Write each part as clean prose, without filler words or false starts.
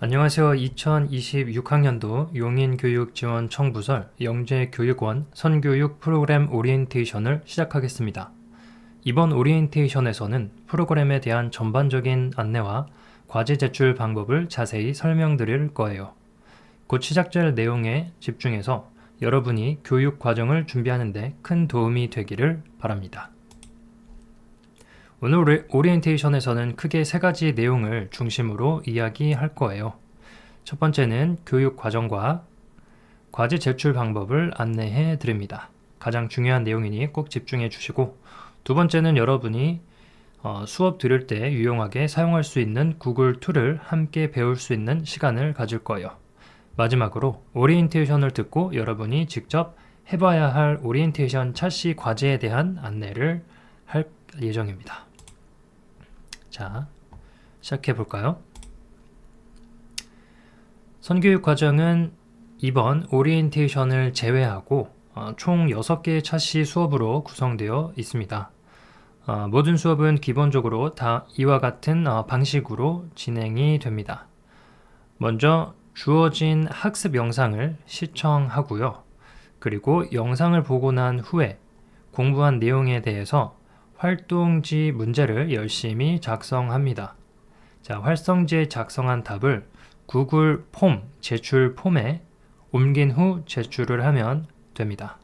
안녕하세요. 2026학년도 용인교육지원청부설 영재교육원 선교육 프로그램 오리엔테이션을 시작하겠습니다. 이번 오리엔테이션에서는 프로그램에 대한 전반적인 안내와 과제 제출 방법을 자세히 설명드릴 거예요. 곧 시작될 내용에 집중해서 여러분이 교육 과정을 준비하는 데 큰 도움이 되기를 바랍니다. 오늘 오리엔테이션에서는 크게 세 가지 내용을 중심으로 이야기할 거예요. 첫 번째는 교육 과정과 과제 제출 방법을 안내해 드립니다. 가장 중요한 내용이니 꼭 집중해 주시고, 두 번째는 여러분이 수업 들을 때 유용하게 사용할 수 있는 구글 툴을 함께 배울 수 있는 시간을 가질 거예요. 마지막으로 오리엔테이션을 듣고 여러분이 직접 해봐야 할 오리엔테이션 찰시 과제에 대한 안내를 할 예정입니다. 자, 시작해 볼까요? 선교육 과정은 이번 오리엔테이션을 제외하고 총 6개의 찰시 수업으로 구성되어 있습니다. 모든 수업은 기본적으로 다 이와 같은 방식으로 진행이 됩니다. 먼저 주어진 학습 영상을 시청하고요. 그리고 영상을 보고 난 후에 공부한 내용에 대해서 활동지 문제를 열심히 작성합니다. 자, 활성지에 작성한 답을 구글 폼 제출 폼에 옮긴 후 제출을 하면 됩니다.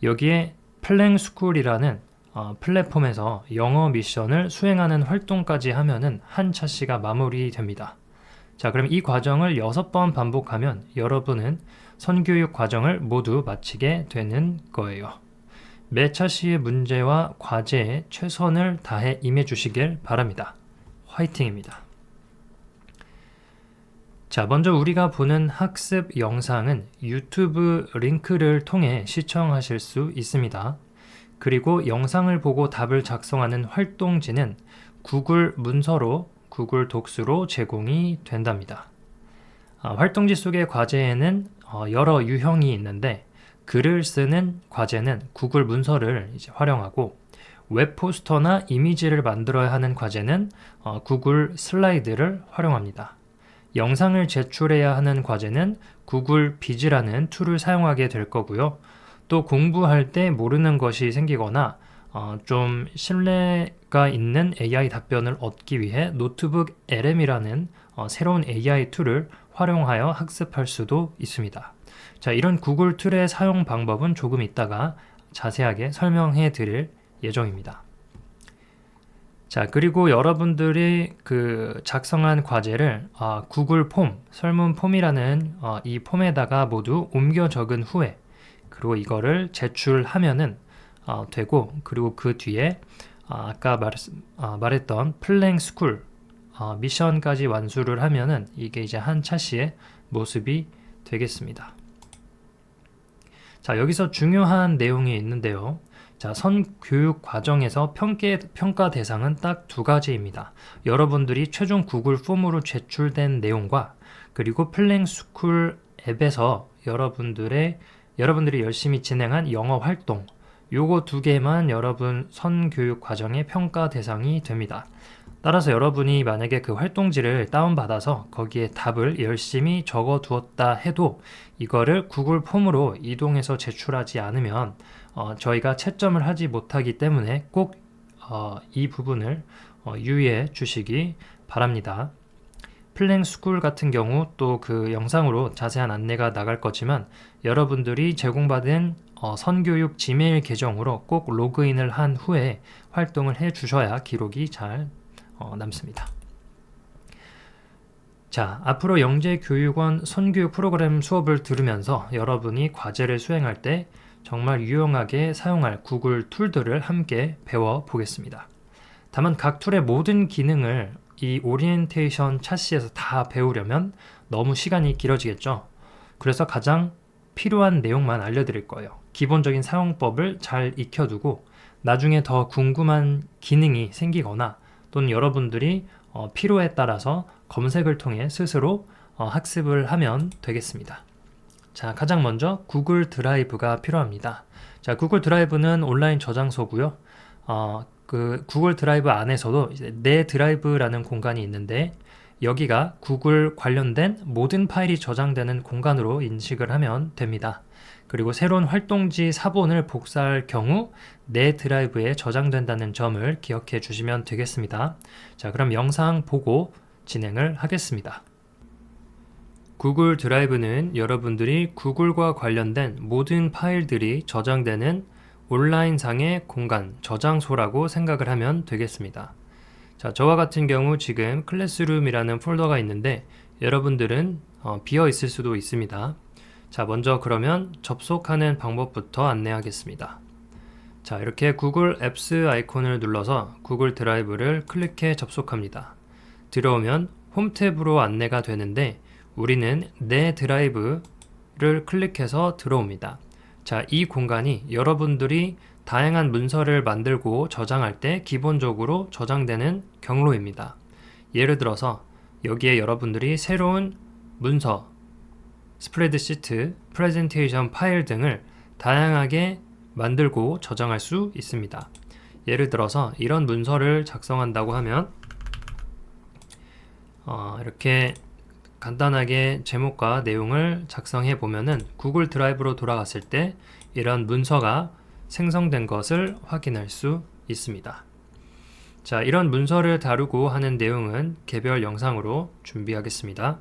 여기에 플랭스쿨이라는 플랫폼에서 영어 미션을 수행하는 활동까지 하면은 한 차시가 마무리됩니다. 자, 그럼 이 과정을 6번 반복하면 여러분은 선교육 과정을 모두 마치게 되는 거예요. 매 차시의 문제와 과제에 최선을 다해 임해주시길 바랍니다. 화이팅입니다. 자, 먼저 우리가 보는 학습 영상은 유튜브 링크를 통해 시청하실 수 있습니다. 그리고 영상을 보고 답을 작성하는 활동지는 구글 문서로 구글 독스로 제공이 된답니다. 활동지 속의 과제에는 여러 유형이 있는데 글을 쓰는 과제는 구글 문서를 활용하고 웹 포스터나 이미지를 만들어야 하는 과제는 구글 슬라이드를 활용합니다. 영상을 제출해야 하는 과제는 구글 비즈라는 툴을 사용하게 될 거고요. 또 공부할 때 모르는 것이 생기거나 좀 신뢰가 있는 AI 답변을 얻기 위해 노트북 LM이라는 새로운 AI 툴을 활용하여 학습할 수도 있습니다. 자, 이런 구글 툴의 사용 방법은 조금 이따가 자세하게 설명해 드릴 예정입니다. 자, 그리고 여러분들이 작성한 과제를 구글 폼, 설문 폼이라는 이 폼에다가 모두 옮겨 적은 후에 그리고 이거를 제출하면은 되고, 그리고 그 뒤에 아까 말했던 플랭스쿨 미션까지 완수를 하면은 이게 이제 한 차시의 모습이 되겠습니다. 자, 여기서 중요한 내용이 있는데요. 자, 선교육 과정에서 평가 대상은 딱 두 가지입니다. 여러분들이 최종 구글 폼으로 제출된 내용과 그리고 플랭스쿨 앱에서 여러분들이 열심히 진행한 영어 활동, 요거 두 개만 여러분 선교육 과정의 평가 대상이 됩니다. 따라서 여러분이 만약에 그 활동지를 다운받아서 거기에 답을 열심히 적어 두었다 해도 이거를 구글 폼으로 이동해서 제출하지 않으면 저희가 채점을 하지 못하기 때문에 꼭 이 부분을 유의해 주시기 바랍니다. 플랭스쿨 같은 경우 또 그 영상으로 자세한 안내가 나갈 거지만 여러분들이 제공받은 선교육 지메일 계정으로 꼭 로그인을 한 후에 활동을 해 주셔야 기록이 잘 남습니다. 자, 앞으로 영재교육원 선교육 프로그램 수업을 들으면서 여러분이 과제를 수행할 때 정말 유용하게 사용할 구글 툴들을 함께 배워보겠습니다. 다만 각 툴의 모든 기능을 이 오리엔테이션 차시에서 다 배우려면 너무 시간이 길어지겠죠. 그래서 가장 필요한 내용만 알려드릴 거예요. 기본적인 사용법을 잘 익혀두고 나중에 더 궁금한 기능이 생기거나 또는 여러분들이 필요에 따라서 검색을 통해 스스로 학습을 하면 되겠습니다. 자, 가장 먼저 구글 드라이브가 필요합니다. 자, 구글 드라이브는 온라인 저장소고요. 그 구글 드라이브 안에서도 이제 내 드라이브라는 공간이 있는데 여기가 구글 관련된 모든 파일이 저장되는 공간으로 인식을 하면 됩니다. 그리고 새로운 활동지 사본을 복사할 경우 내 드라이브에 저장된다는 점을 기억해 주시면 되겠습니다. 자, 그럼 영상 보고 진행을 하겠습니다. 구글 드라이브는 여러분들이 구글과 관련된 모든 파일들이 저장되는 온라인상의 공간, 저장소라고 생각을 하면 되겠습니다. 자, 저와 같은 경우 지금 클래스룸이라는 폴더가 있는데 여러분들은 비어 있을 수도 있습니다. 자, 먼저 그러면 접속하는 방법부터 안내하겠습니다. 자, 이렇게 구글 앱스 아이콘을 눌러서 구글 드라이브를 클릭해 접속합니다. 들어오면 홈 탭으로 안내가 되는데 우리는 내 드라이브를 클릭해서 들어옵니다. 자, 이 공간이 여러분들이 다양한 문서를 만들고 저장할 때 기본적으로 저장되는 경로입니다. 예를 들어서 여기에 여러분들이 새로운 문서, 스프레드시트, 프레젠테이션 파일 등을 다양하게 만들고 저장할 수 있습니다. 예를 들어서 이런 문서를 작성한다고 하면 이렇게 간단하게 제목과 내용을 작성해 보면은 구글 드라이브로 돌아갔을 때 이런 문서가 생성된 것을 확인할 수 있습니다. 자, 이런 문서를 다루고 하는 내용은 개별 영상으로 준비하겠습니다.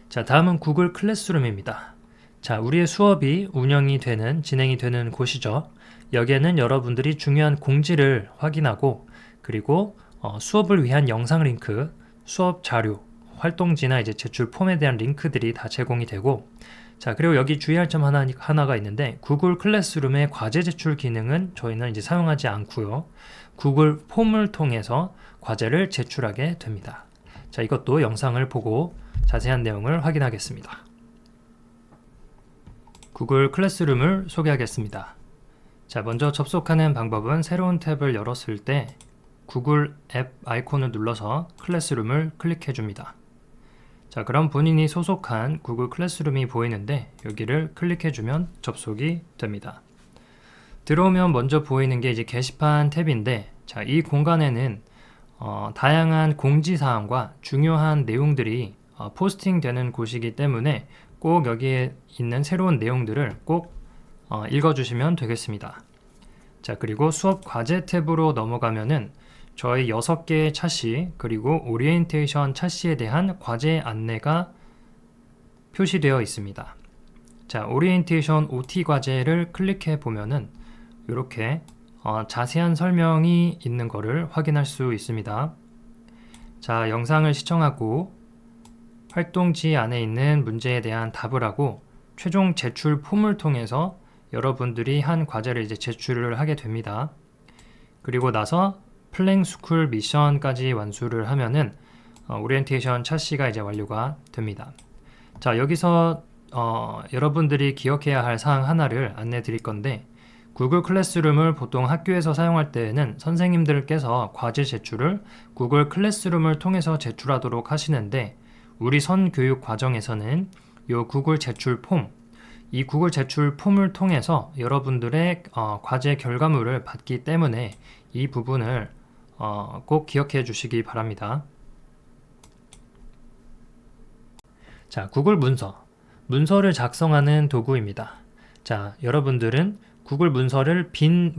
자, 다음은 구글 클래스룸입니다. 자, 우리의 수업이 진행이 되는 곳이죠. 여기에는 여러분들이 중요한 공지를 확인하고 그리고 수업을 위한 영상 링크, 수업 자료, 활동지나 이제 제출 폼에 대한 링크들이 다 제공이 되고, 자, 그리고 여기 주의할 점 하나가 있는데 구글 클래스룸의 과제 제출 기능은 저희는 이제 사용하지 않고요. 구글 폼을 통해서 과제를 제출하게 됩니다. 자, 이것도 영상을 보고 자세한 내용을 확인하겠습니다. 구글 클래스룸을 소개하겠습니다. 자, 먼저 접속하는 방법은 새로운 탭을 열었을 때 구글 앱 아이콘을 눌러서 클래스룸을 클릭해 줍니다. 자, 그럼 본인이 소속한 구글 클래스룸이 보이는데 여기를 클릭해 주면 접속이 됩니다. 들어오면 먼저 보이는 게 이제 게시판 탭인데, 자, 이 공간에는 다양한 공지사항과 중요한 내용들이 포스팅 되는 곳이기 때문에 꼭 여기에 있는 새로운 내용들을 꼭 읽어주시면 되겠습니다. 자, 그리고 수업 과제 탭으로 넘어가면은 저희 6개의 차시 그리고 오리엔테이션 차시에 대한 과제 안내가 표시되어 있습니다. 자, 오리엔테이션 OT 과제를 클릭해 보면은 이렇게 자세한 설명이 있는 것을 확인할 수 있습니다. 자, 영상을 시청하고 활동지 안에 있는 문제에 대한 답을 하고 최종 제출 폼을 통해서 여러분들이 한 과제를 이제 제출을 하게 됩니다. 그리고 나서 플랭 스쿨 미션까지 완수를 하면은 오리엔테이션 차시가 이제 완료가 됩니다. 자, 여기서 여러분들이 기억해야 할 사항 하나를 안내 드릴 건데, 구글 클래스룸을 보통 학교에서 사용할 때에는 선생님들께서 과제 제출을 구글 클래스룸을 통해서 제출하도록 하시는데, 우리 선교육 과정에서는 이 구글 제출 폼, 이 구글 제출 폼을 통해서 여러분들의 과제 결과물을 받기 때문에 이 부분을 꼭 기억해 주시기 바랍니다. 자, 구글 문서를 작성하는 도구입니다. 자, 여러분들은 구글 문서를 빈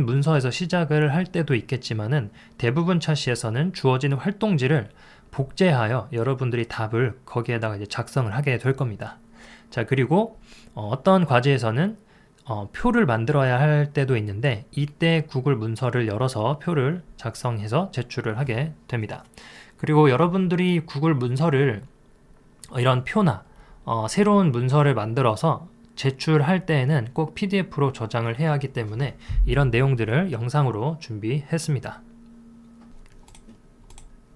문서에서 시작을 할 때도 있겠지만은 대부분 차시에서는 주어진 활동지를 복제하여 여러분들이 답을 거기에다가 이제 작성을 하게 될 겁니다. 자, 그리고 어떤 과제에서는 표를 만들어야 할 때도 있는데 이때 구글 문서를 열어서 표를 작성해서 제출을 하게 됩니다. 그리고 여러분들이 구글 문서를 이런 표나 새로운 문서를 만들어서 제출할 때에는 꼭 PDF로 저장을 해야 하기 때문에 이런 내용들을 영상으로 준비했습니다.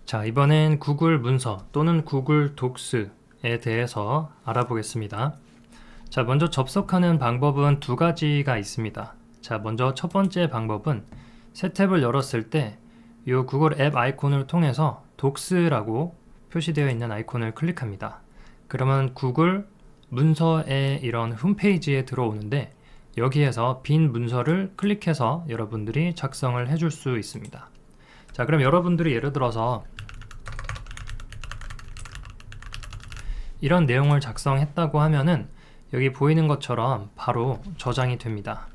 자, 이번엔 구글 문서 또는 구글 독스에 대해서 알아보겠습니다. 자, 먼저 접속하는 방법은 두 가지가 있습니다. 자, 먼저 첫 번째 방법은 새 탭을 열었을 때 이 구글 앱 아이콘을 통해서 독스라고 표시되어 있는 아이콘을 클릭합니다. 그러면 구글 문서의 이런 홈페이지에 들어오는데 여기에서 빈 문서를 클릭해서 여러분들이 작성을 해줄 수 있습니다. 자, 그럼 여러분들이 예를 들어서 이런 내용을 작성했다고 하면은 여기 보이는 것처럼 바로 저장이 됩니다.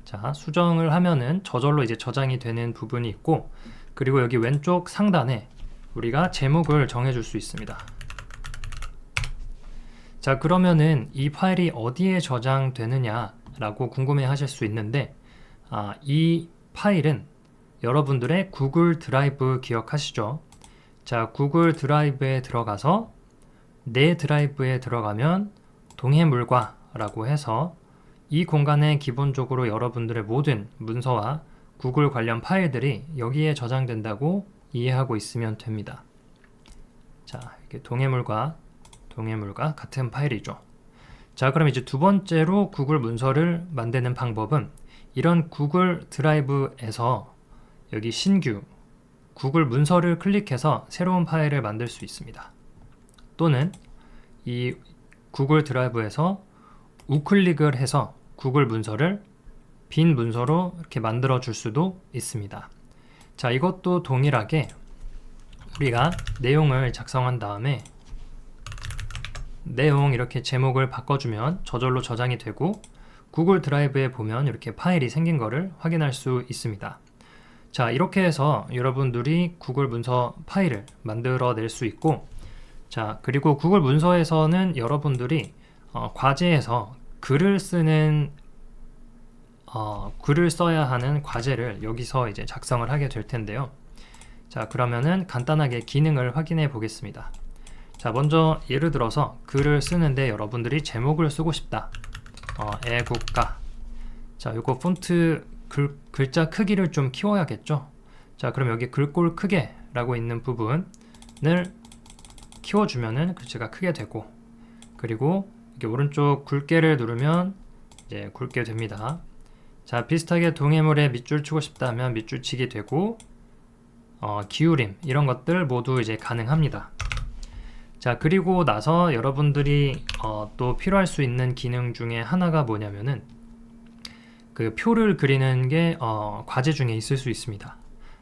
자, 수정을 하면은 저절로 이제 저장이 되는 부분이 있고, 그리고 여기 왼쪽 상단에 우리가 제목을 정해줄 수 있습니다. 자, 그러면은 이 파일이 어디에 저장되느냐 라고 궁금해 하실 수 있는데, 이 파일은 여러분들의 구글 드라이브 기억하시죠? 자, 구글 드라이브에 들어가서 내 드라이브에 들어가면 동해물과 라고 해서 이 공간에 기본적으로 여러분들의 모든 문서와 구글 관련 파일들이 여기에 저장된다고 이해하고 있으면 됩니다. 자, 이게 동해물과 같은 파일이죠. 자, 그럼 이제 두 번째로 구글 문서를 만드는 방법은 이런 구글 드라이브에서 여기 신규 구글 문서를 클릭해서 새로운 파일을 만들 수 있습니다. 또는 이 구글 드라이브에서 우클릭을 해서 구글 문서를 빈 문서로 이렇게 만들어 줄 수도 있습니다. 자, 이것도 동일하게 우리가 내용을 작성한 다음에 내용 이렇게 제목을 바꿔주면 저절로 저장이 되고 구글 드라이브에 보면 이렇게 파일이 생긴 거를 확인할 수 있습니다. 자, 이렇게 해서 여러분들이 구글 문서 파일을 만들어 낼 수 있고, 자, 그리고 구글 문서에서는 여러분들이 과제에서 글을 써야 하는 과제를 여기서 이제 작성을 하게 될 텐데요. 자, 그러면은 간단하게 기능을 확인해 보겠습니다. 자, 먼저 예를 들어서 글을 쓰는데 여러분들이 제목을 쓰고 싶다. 애국가. 자, 요거 폰트 글자 크기를 좀 키워야겠죠. 자, 그럼 여기 글꼴 크게 라고 있는 부분을 키워주면은 글자가 크게 되고, 그리고 이렇게 오른쪽 굵게를 누르면 이제 굵게 됩니다. 자, 비슷하게 동해물에 밑줄 치고 싶다면 밑줄 치기 되고, 기울임 이런 것들 모두 이제 가능합니다. 자, 그리고 나서 여러분들이 또 필요할 수 있는 기능 중에 하나가 뭐냐면은 그 표를 그리는 게 과제 중에 있을 수 있습니다.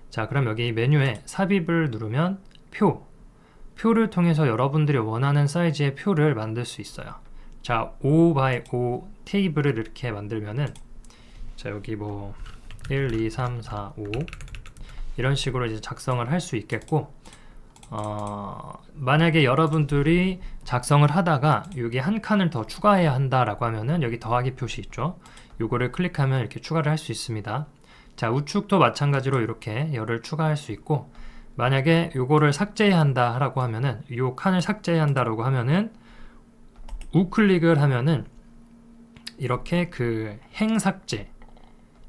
자, 그럼 여기 메뉴에 삽입을 누르면 표를 통해서 여러분들이 원하는 사이즈의 표를 만들 수 있어요. 자, 5x5 테이블을 이렇게 만들면은, 자, 여기 뭐 1, 2, 3, 4, 5 이런 식으로 이제 작성을 할 수 있겠고, 만약에 여러분들이 작성을 하다가 여기 한 칸을 더 추가해야 한다라고 하면은 여기 더하기 표시 있죠. 요거를 클릭하면 이렇게 추가를 할 수 있습니다. 자, 우측도 마찬가지로 이렇게 열을 추가할 수 있고, 만약에 요거를 삭제해야 한다 라고 하면은, 요 칸을 삭제해야 한다라고 하면은 우클릭을 하면은 이렇게 그 행 삭제,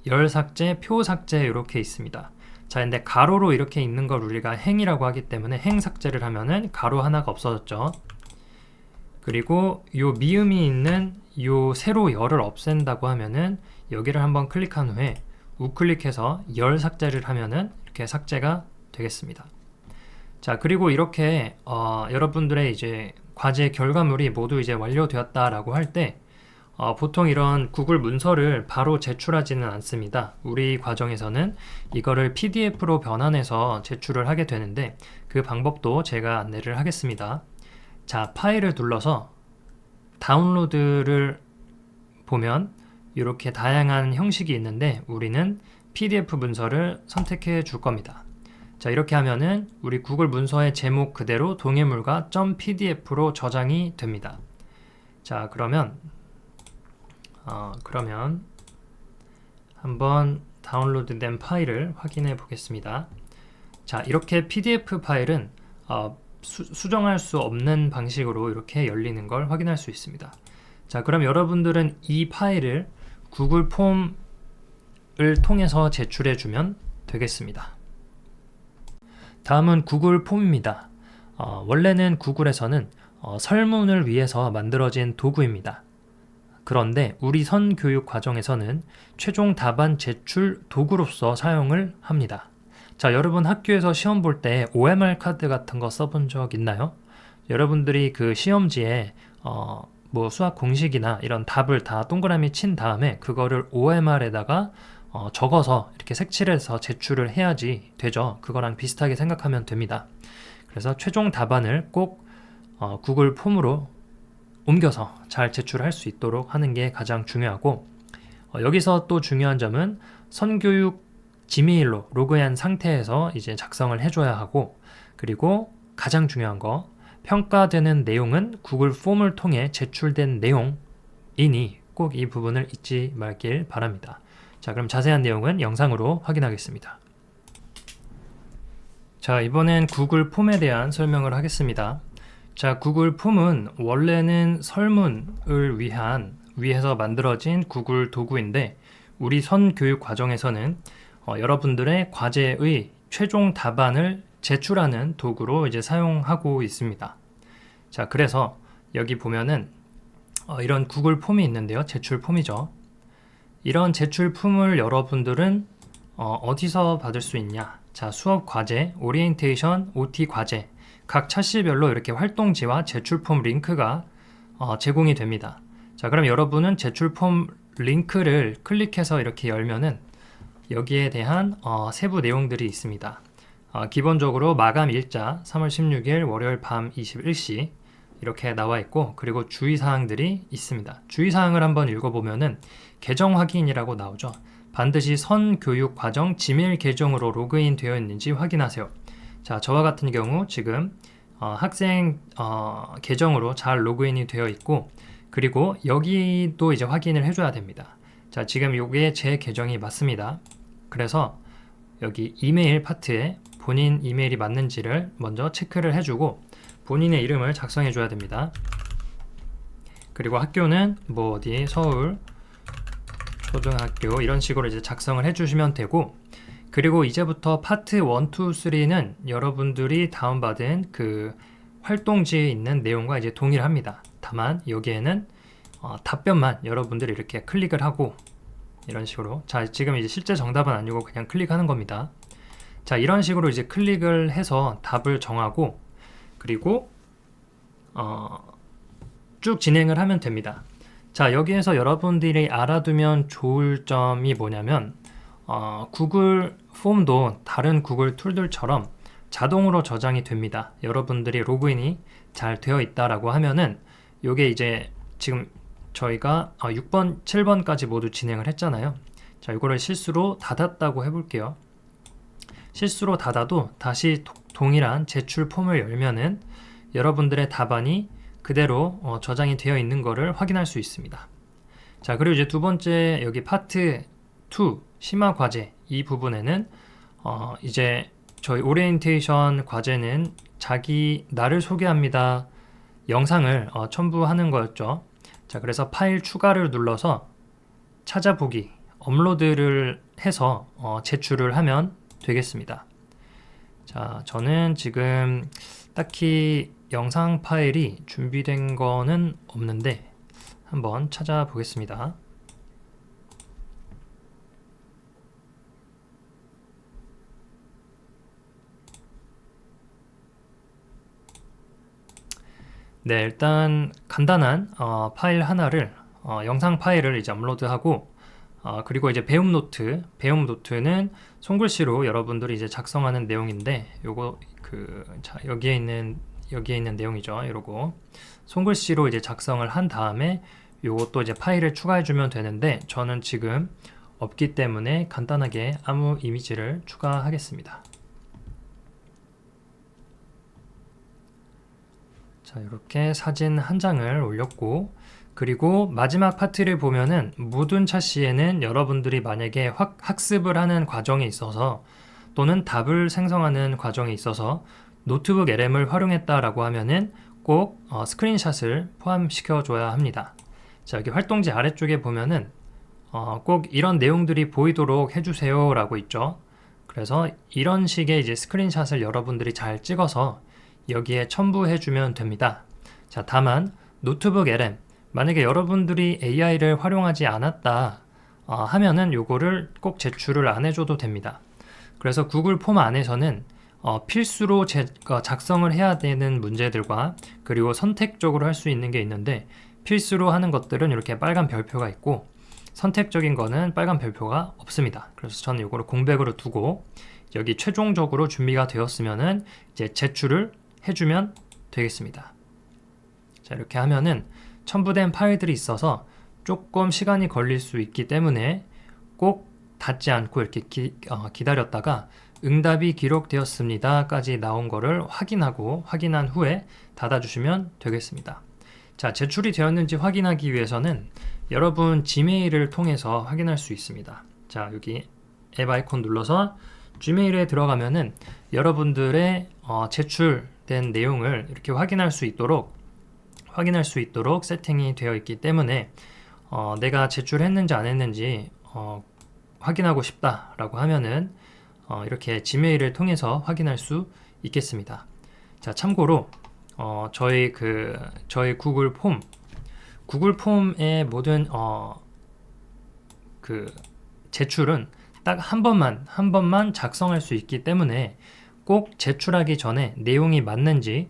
열 삭제, 표 삭제 이렇게 있습니다. 자, 근데 가로로 이렇게 있는 걸 우리가 행이라고 하기 때문에 행 삭제를 하면은 가로 하나가 없어졌죠. 그리고 요 미음이 있는 요 세로 열을 없앤다고 하면은 여기를 한번 클릭한 후에 우클릭해서 열 삭제를 하면은 이렇게 삭제가 되겠습니다. 자, 그리고 이렇게 여러분들의 이제 과제 결과물이 모두 이제 완료되었다라고 할 때 보통 이런 구글 문서를 바로 제출하지는 않습니다. 우리 과정에서는 이거를 PDF로 변환해서 제출을 하게 되는데, 그 방법도 제가 안내를 하겠습니다. 자, 파일을 눌러서 다운로드를 보면 이렇게 다양한 형식이 있는데 우리는 PDF 문서를 선택해 줄 겁니다. 자, 이렇게 하면은 우리 구글 문서의 제목 그대로 동해물과 .pdf로 저장이 됩니다. 자, 그러면 한번 다운로드된 파일을 확인해 보겠습니다. 자, 이렇게 PDF 파일은 수정할 수 없는 방식으로 이렇게 열리는 걸 확인할 수 있습니다. 자, 그럼 여러분들은 이 파일을 구글 폼을 통해서 제출해 주면 되겠습니다. 다음은 구글 폼입니다. 원래는 구글에서는 설문을 위해서 만들어진 도구입니다. 그런데 우리 선교육 과정에서는 최종 답안 제출 도구로서 사용을 합니다. 자, 여러분 학교에서 시험 볼 때 OMR 카드 같은 거 써본 적 있나요? 여러분들이 그 시험지에 뭐 수학 공식이나 이런 답을 다 동그라미 친 다음에 그거를 OMR에다가 적어서 이렇게 색칠해서 제출을 해야지 되죠. 그거랑 비슷하게 생각하면 됩니다. 그래서 최종 답안을 꼭 구글 폼으로 옮겨서 잘 제출할 수 있도록 하는 게 가장 중요하고, 여기서 또 중요한 점은 선교육 지메일로 로그인 상태에서 이제 작성을 해줘야 하고, 그리고 가장 중요한 거, 평가되는 내용은 구글 폼을 통해 제출된 내용이니 꼭 이 부분을 잊지 말길 바랍니다. 자, 그럼 자세한 내용은 영상으로 확인하겠습니다. 자, 이번엔 구글 폼에 대한 설명을 하겠습니다. 자, 구글 폼은 원래는 설문을 위해서 만들어진 구글 도구인데, 우리 선교육 과정에서는 여러분들의 과제의 최종 답안을 제출하는 도구로 이제 사용하고 있습니다. 자, 그래서 여기 보면은 이런 구글 폼이 있는데요. 제출 폼이죠. 이런 제출 폼을 여러분들은 어디서 받을 수 있냐? 자, 수업 과제, 오리엔테이션, OT 과제, 각 차시별로 이렇게 활동지와 제출 폼 링크가 제공이 됩니다. 자, 그럼 여러분은 제출 폼 링크를 클릭해서 이렇게 열면은 여기에 대한 세부 내용들이 있습니다. 기본적으로 마감 일자 3월 16일 월요일 밤 21시 이렇게 나와 있고, 그리고 주의사항들이 있습니다. 주의사항을 한번 읽어보면은 계정 확인이라고 나오죠. 반드시 선교육 과정 지메일 계정으로 로그인 되어 있는지 확인하세요. 자, 저와 같은 경우 지금 학생 계정으로 잘 로그인이 되어 있고, 그리고 여기도 이제 확인을 해줘야 됩니다. 자, 지금 이게 제 계정이 맞습니다. 그래서 여기 이메일 파트에 본인 이메일이 맞는지를 먼저 체크를 해주고 본인의 이름을 작성해 줘야 됩니다. 그리고 학교는 뭐 어디 서울 초등학교 이런 식으로 이제 작성을 해주시면 되고, 그리고 이제부터 파트 1, 2, 3는 여러분들이 다운받은 그 활동지에 있는 내용과 이제 동일합니다. 다만 여기에는 답변만 여러분들이 이렇게 클릭을 하고 이런 식으로, 자, 지금 이제 실제 정답은 아니고 그냥 클릭하는 겁니다. 자, 이런 식으로 이제 클릭을 해서 답을 정하고, 그리고 쭉 진행을 하면 됩니다. 자, 여기에서 여러분들이 알아두면 좋을 점이 뭐냐면 구글 폼도 다른 구글 툴들처럼 자동으로 저장이 됩니다. 여러분들이 로그인이 잘 되어 있다라고 하면은 요게 이제 지금 저희가 6번, 7번까지 모두 진행을 했잖아요. 자, 이거를 실수로 닫았다고 해볼게요. 실수로 닫아도 다시 동일한 제출 폼을 열면은 여러분들의 답안이 그대로 저장이 되어 있는 것을 확인할 수 있습니다. 자, 그리고 이제 두 번째 여기 파트 2 심화 과제 이 부분에는 이제 저희 오리엔테이션 과제는 나를 소개합니다 영상을 첨부하는 거였죠. 자, 그래서 파일 추가를 눌러서 찾아보기 업로드를 해서 제출을 하면 되겠습니다. 자, 저는 지금 딱히 영상 파일이 준비된 거는 없는데 한번 찾아보겠습니다. 네, 일단 간단한 파일 하나를 영상 파일을 이제 업로드하고, 그리고 이제 배움 노트는 손글씨로 여러분들이 이제 작성하는 내용인데, 요거 자, 여기에 있는 내용이죠. 이러고 손글씨로 이제 작성을 한 다음에 요것도 이제 파일을 추가해 주면 되는데, 저는 지금 없기 때문에 간단하게 아무 이미지를 추가하겠습니다. 자, 이렇게 사진 한 장을 올렸고, 그리고 마지막 파트를 보면은 모든 차시에는 여러분들이 만약에 학습을 하는 과정에 있어서 또는 답을 생성하는 과정에 있어서 노트북 LM을 활용했다라고 하면은 꼭 스크린샷을 포함시켜 줘야 합니다. 자, 여기 활동지 아래쪽에 보면은 꼭 이런 내용들이 보이도록 해주세요 라고 있죠. 그래서 이런 식의 이제 스크린샷을 여러분들이 잘 찍어서 여기에 첨부해 주면 됩니다. 자, 다만 노트북 LM 만약에 여러분들이 AI를 활용하지 않았다 하면은 요거를 꼭 제출을 안 해줘도 됩니다. 그래서 구글 폼 안에서는 필수로 작성을 해야 되는 문제들과 그리고 선택적으로 할 수 있는 게 있는데, 필수로 하는 것들은 이렇게 빨간 별표가 있고 선택적인 거는 빨간 별표가 없습니다. 그래서 저는 이거를 공백으로 두고 여기 최종적으로 준비가 되었으면은 이제 제출을 해주면 되겠습니다. 자, 이렇게 하면은 첨부된 파일들이 있어서 조금 시간이 걸릴 수 있기 때문에 꼭 닫지 않고 이렇게 기다렸다가 응답이 기록되었습니다까지 나온 거를 확인한 후에 닫아주시면 되겠습니다. 자, 제출이 되었는지 확인하기 위해서는 여러분 지메일을 통해서 확인할 수 있습니다. 자, 여기 앱 아이콘 눌러서 지메일에 들어가면은 여러분들의 제출된 내용을 이렇게 확인할 수 있도록 세팅이 되어 있기 때문에 내가 제출했는지 안 했는지 확인하고 싶다라고 하면은 이렇게 지메일을 통해서 확인할 수 있겠습니다. 자, 참고로 저희 구글 폼의 모든 제출은 딱 한 번만 작성할 수 있기 때문에 꼭 제출하기 전에 내용이 맞는지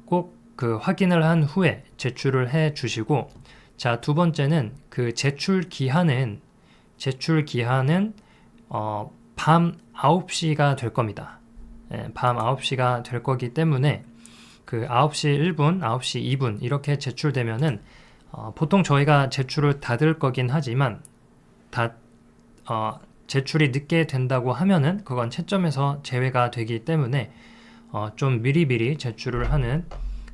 꼭 확인을 한 후에 제출을 해 주시고, 자, 두 번째는 제출 기한은 밤 9시가 될 겁니다. 밤 9시가 될 거기 때문에 9시 1분, 9시 2분 이렇게 제출되면은 보통 저희가 제출을 닫을 거긴 하지만 제출이 늦게 된다고 하면은 그건 채점에서 제외가 되기 때문에 좀 미리미리 제출을 하는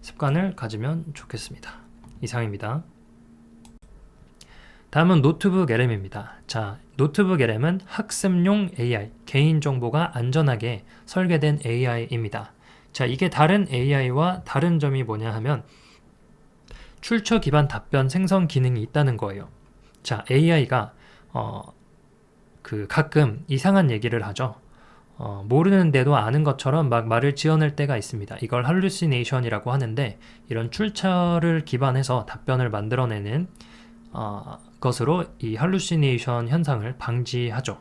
습관을 가지면 좋겠습니다. 이상입니다. 다음은 노트북 LM입니다. 자, 노트북 LM은 학습용 AI, 개인정보가 안전하게 설계된 AI입니다. 자, 이게 다른 AI와 다른 점이 뭐냐 하면 출처 기반 답변 생성 기능이 있다는 거예요. 자, AI가 가끔 이상한 얘기를 하죠. 모르는데도 아는 것처럼 막 말을 지어낼 때가 있습니다. 이걸 할루시네이션이라고 하는데, 이런 출처를 기반해서 답변을 만들어내는 것으로 이 할루시네이션 현상을 방지하죠.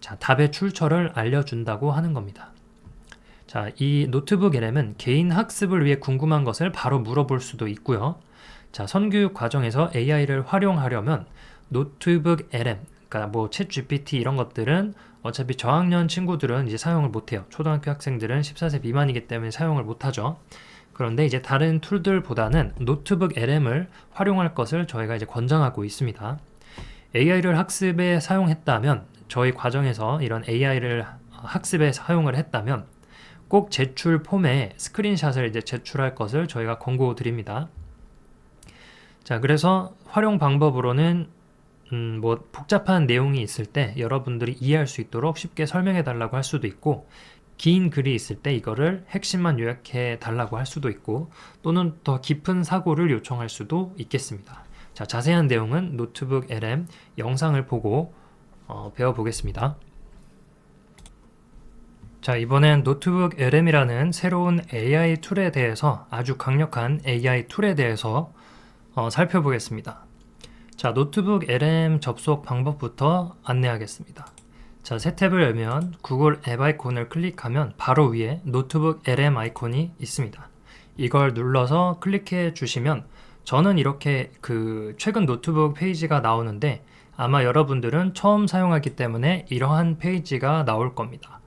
자, 답의 출처를 알려준다고 하는 겁니다. 자, 이 노트북 LM은 개인 학습을 위해 궁금한 것을 바로 물어볼 수도 있고요. 자, 선교육 과정에서 AI를 활용하려면 노트북 LM, 그러니까 챗 GPT 이런 것들은 어차피 저학년 친구들은 이제 사용을 못해요. 초등학교 학생들은 14세 미만이기 때문에 사용을 못하죠. 그런데 이제 다른 툴들보다는 노트북 LM을 활용할 것을 저희가 이제 권장하고 있습니다. AI를 학습에 사용했다면, 저희 과정에서 이런 AI를 학습에 사용을 했다면 꼭 제출 폼에 스크린샷을 이제 제출할 것을 저희가 권고드립니다. 자, 그래서 활용 방법으로는 복잡한 내용이 있을 때 여러분들이 이해할 수 있도록 쉽게 설명해 달라고 할 수도 있고, 긴 글이 있을 때 이거를 핵심만 요약해 달라고 할 수도 있고, 또는 더 깊은 사고를 요청할 수도 있겠습니다. 자, 자세한 내용은 노트북 LM 영상을 보고 배워보겠습니다. 자, 이번엔 노트북 LM이라는 새로운 AI 툴에 대해서, 아주 강력한 AI 툴에 대해서 살펴보겠습니다. 자, 노트북 LM 접속 방법부터 안내하겠습니다. 자, 새 탭을 열면 구글 앱 아이콘을 클릭하면 바로 위에 노트북 LM 아이콘이 있습니다. 이걸 눌러서 클릭해 주시면 저는 이렇게 최근 노트북 페이지가 나오는데, 아마 여러분들은 처음 사용하기 때문에 이러한 페이지가 나올 겁니다.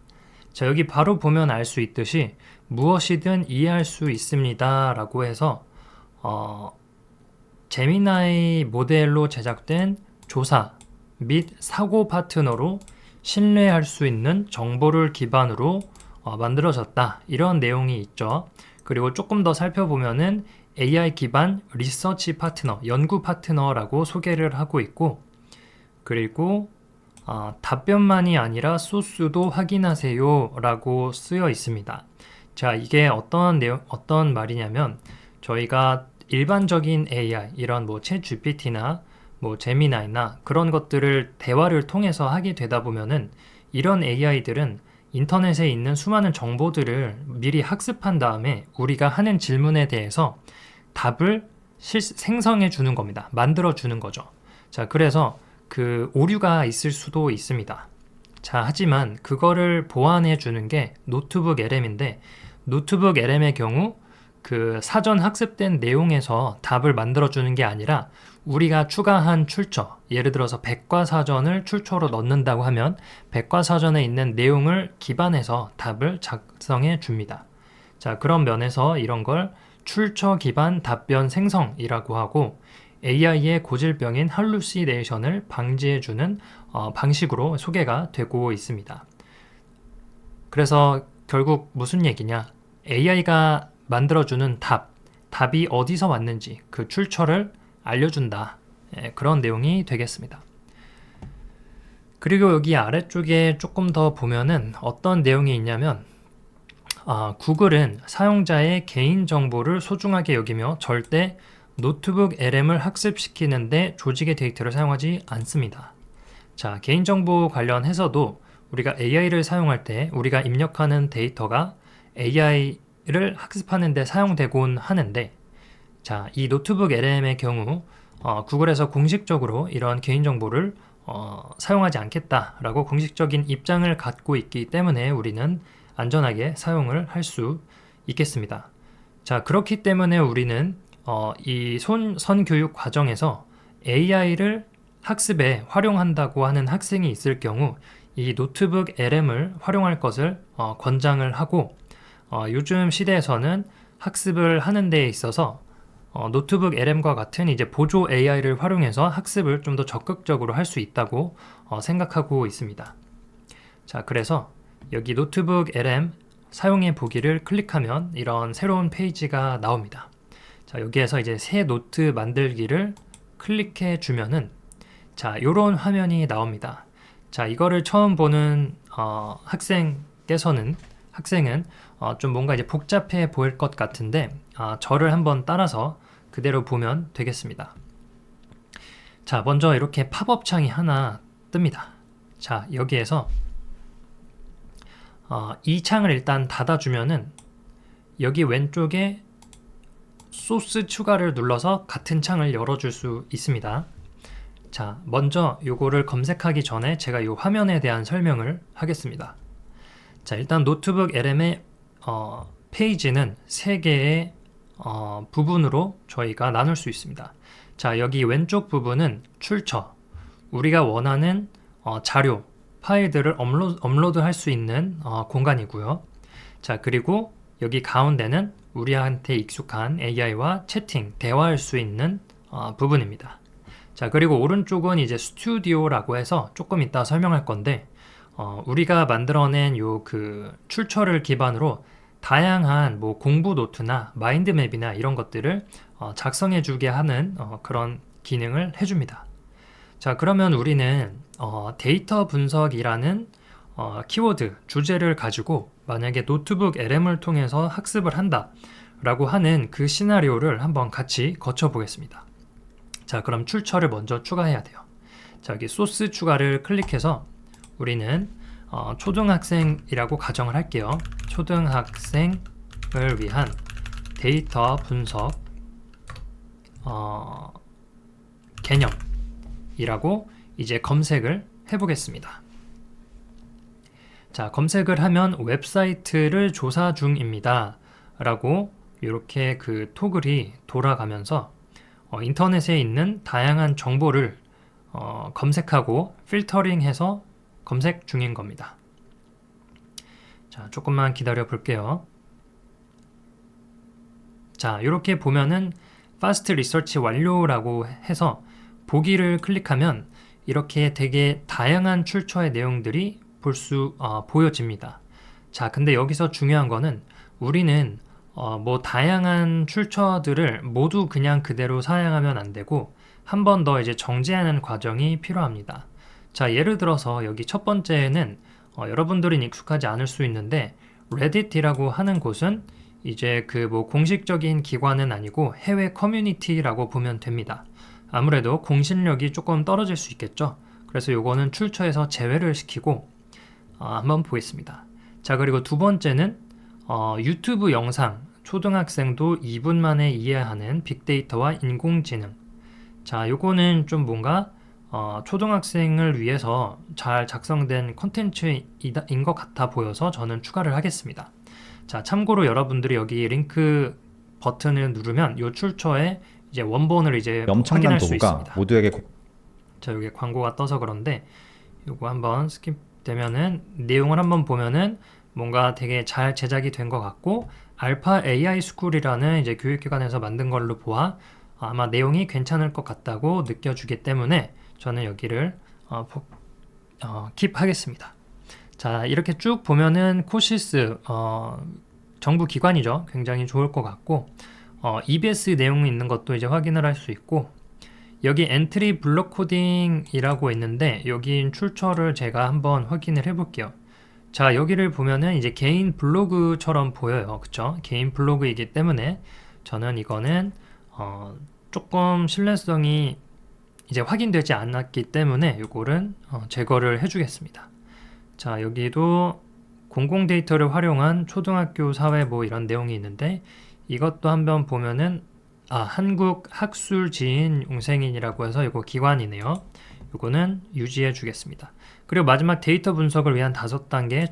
자, 여기 바로 보면 알 수 있듯이 무엇이든 이해할 수 있습니다 라고 해서 제미나이 모델로 제작된 조사 및 사고 파트너로 신뢰할 수 있는 정보를 기반으로 만들어졌다, 이런 내용이 있죠. 그리고 조금 더 살펴보면은 AI 기반 리서치 파트너, 연구 파트너라고 소개를 하고 있고, 그리고 답변만이 아니라 소스도 확인하세요 라고 쓰여 있습니다. 자, 이게 어떤 말이냐면, 저희가 일반적인 AI, 이런 챗 GPT나 제미나이나 그런 것들을 대화를 통해서 하게 되다 보면은 이런 AI들은 인터넷에 있는 수많은 정보들을 미리 학습한 다음에 우리가 하는 질문에 대해서 답을 생성해 주는 겁니다. 만들어 주는 거죠. 자, 그래서 오류가 있을 수도 있습니다. 자, 하지만 그거를 보완해 주는 게 노트북 LM인데, 노트북 LM의 경우 그 사전 학습된 내용에서 답을 만들어주는 게 아니라 우리가 추가한 출처, 예를 들어서 백과사전을 출처로 넣는다고 하면 백과사전에 있는 내용을 기반해서 답을 작성해 줍니다. 자, 그런 면에서 이런 걸 출처 기반 답변 생성이라고 하고 AI의 고질병인 할루시네이션을 방지해주는 방식으로 소개가 되고 있습니다. 그래서 결국 무슨 얘기냐? AI가 만들어주는 답이 어디서 왔는지 그 출처를 알려준다. 그런 내용이 되겠습니다. 그리고 여기 아래쪽에 조금 더 보면은 어떤 내용이 있냐면 구글은 사용자의 개인정보를 소중하게 여기며 절대 노트북 LM을 학습시키는데 조직의 데이터를 사용하지 않습니다. 자, 개인정보 관련해서도 우리가 AI를 사용할 때 우리가 입력하는 데이터가 AI를 학습하는 데 사용되곤 하는데, 자, 이 노트북 LM의 경우 구글에서 공식적으로 이런 개인정보를 사용하지 않겠다라고 공식적인 입장을 갖고 있기 때문에 우리는 안전하게 사용을 할 수 있겠습니다. 자, 그렇기 때문에 우리는 이 선교육 과정에서 AI를 학습에 활용한다고 하는 학생이 있을 경우 이 노트북 LM을 활용할 것을 권장을 하고, 요즘 시대에서는 학습을 하는 데 있어서 노트북 LM과 같은 이제 보조 AI를 활용해서 학습을 좀 더 적극적으로 할 수 있다고 생각하고 있습니다. 자, 그래서 여기 노트북 LM 사용해 보기를 클릭하면 이런 새로운 페이지가 나옵니다. 자, 여기에서 이제 새 노트 만들기를 클릭해 주면은 자, 요런 화면이 나옵니다. 자, 이거를 처음 보는 학생은 좀 뭔가 이제 복잡해 보일 것 같은데 저를 한번 따라서 그대로 보면 되겠습니다. 자, 먼저 이렇게 팝업 창이 하나 뜹니다. 자, 여기에서 이 창을 일단 닫아주면은 여기 왼쪽에 소스 추가를 눌러서 같은 창을 열어줄 수 있습니다. 자, 먼저 요거를 검색하기 전에 제가 이 화면에 대한 설명을 하겠습니다. 자, 일단 노트북 LM의 페이지는 3개의 부분으로 저희가 나눌 수 있습니다. 자, 여기 왼쪽 부분은 출처, 우리가 원하는 자료, 파일들을 업로드 할 수 있는 공간이고요. 자, 그리고 여기 가운데는 우리한테 익숙한 AI와 채팅, 대화할 수 있는 부분입니다. 자, 그리고 오른쪽은 이제 스튜디오라고 해서 조금 이따 설명할 건데 우리가 만들어낸 요 그 출처를 기반으로 다양한 뭐 공부 노트나 마인드맵이나 이런 것들을 작성해 주게 하는 그런 기능을 해줍니다. 자, 그러면 우리는 데이터 분석이라는 키워드, 주제를 가지고 만약에 노트북 LM을 통해서 학습을 한다 라고 하는 그 시나리오를 한번 같이 거쳐 보겠습니다. 자, 그럼 출처를 먼저 추가해야 돼요. 자, 여기 소스 추가를 클릭해서 우리는 초등학생이라고 가정을 할게요. 초등학생을 위한 데이터 분석 개념이라고 이제 검색을 해보겠습니다. 자, 검색을 하면 웹사이트를 조사 중입니다 라고 이렇게 그 토글이 돌아가면서 인터넷에 있는 다양한 정보를 검색하고 필터링해서 검색 중인 겁니다. 자, 조금만 기다려 볼게요. 자, 이렇게 보면은 Fast Research 완료라고 해서 보기를 클릭하면 이렇게 되게 다양한 출처의 내용들이 보여집니다. 자, 근데 여기서 중요한 거는 우리는 뭐 다양한 출처들을 모두 그냥 그대로 사용하면 안 되고 한 번 더 이제 정제하는 과정이 필요합니다. 자, 예를 들어서 여기 첫 번째는 여러분들은 익숙하지 않을 수 있는데 Reddit이라고 하는 곳은 이제 그 뭐 공식적인 기관은 아니고 해외 커뮤니티라고 보면 됩니다. 아무래도 공신력이 조금 떨어질 수 있겠죠. 그래서 요거는 출처에서 제외를 시키고 한번 보겠습니다. 자, 그리고 두 번째는 유튜브 영상, 초등학생도 2분 만에 이해하는 빅데이터와 인공지능. 자, 요거는 좀 뭔가 초등학생을 위해서 잘 작성된 콘텐츠인 것 같아 보여서 저는 추가를 하겠습니다. 자, 참고로 여러분들이 여기 링크 버튼을 누르면 이 출처의 이제 원본을 이제 엄청난 확인할 수 도구가 있습니다. 모두에게 자, 여기 광고가 떠서 그런데 요거 한번 스킵되면은 내용을 한번 보면은 뭔가 되게 잘 제작이 된 것 같고 알파 AI 스쿨이라는 이제 교육기관에서 만든 걸로 보아 아마 내용이 괜찮을 것 같다고 느껴지기 때문에 저는 여기를 킵하겠습니다. 자, 이렇게 쭉 보면은 코시스 정부 기관이죠. 굉장히 좋을 것 같고 EBS 내용이 있는 것도 이제 확인을 할 수 있고 여기 엔트리 블록 코딩이라고 있는데 여기 출처를 제가 한번 확인을 해볼게요. 자, 여기를 보면은 이제 개인 블로그처럼 보여요. 그쵸? 개인 블로그이기 때문에 저는 이거는 조금 신뢰성이 이제 확인되지 않았기 때문에 이거는 제거를 해주겠습니다. 자, 여기도 공공 데이터를 활용한 초등학교 사회 뭐 이런 내용이 있는데 이것도 한번 보면은 한국학술지인용생인이라고 해서 이거 기관이네요. 이거는 유지해 주겠습니다. 그리고 마지막 데이터 분석을 위한 5단계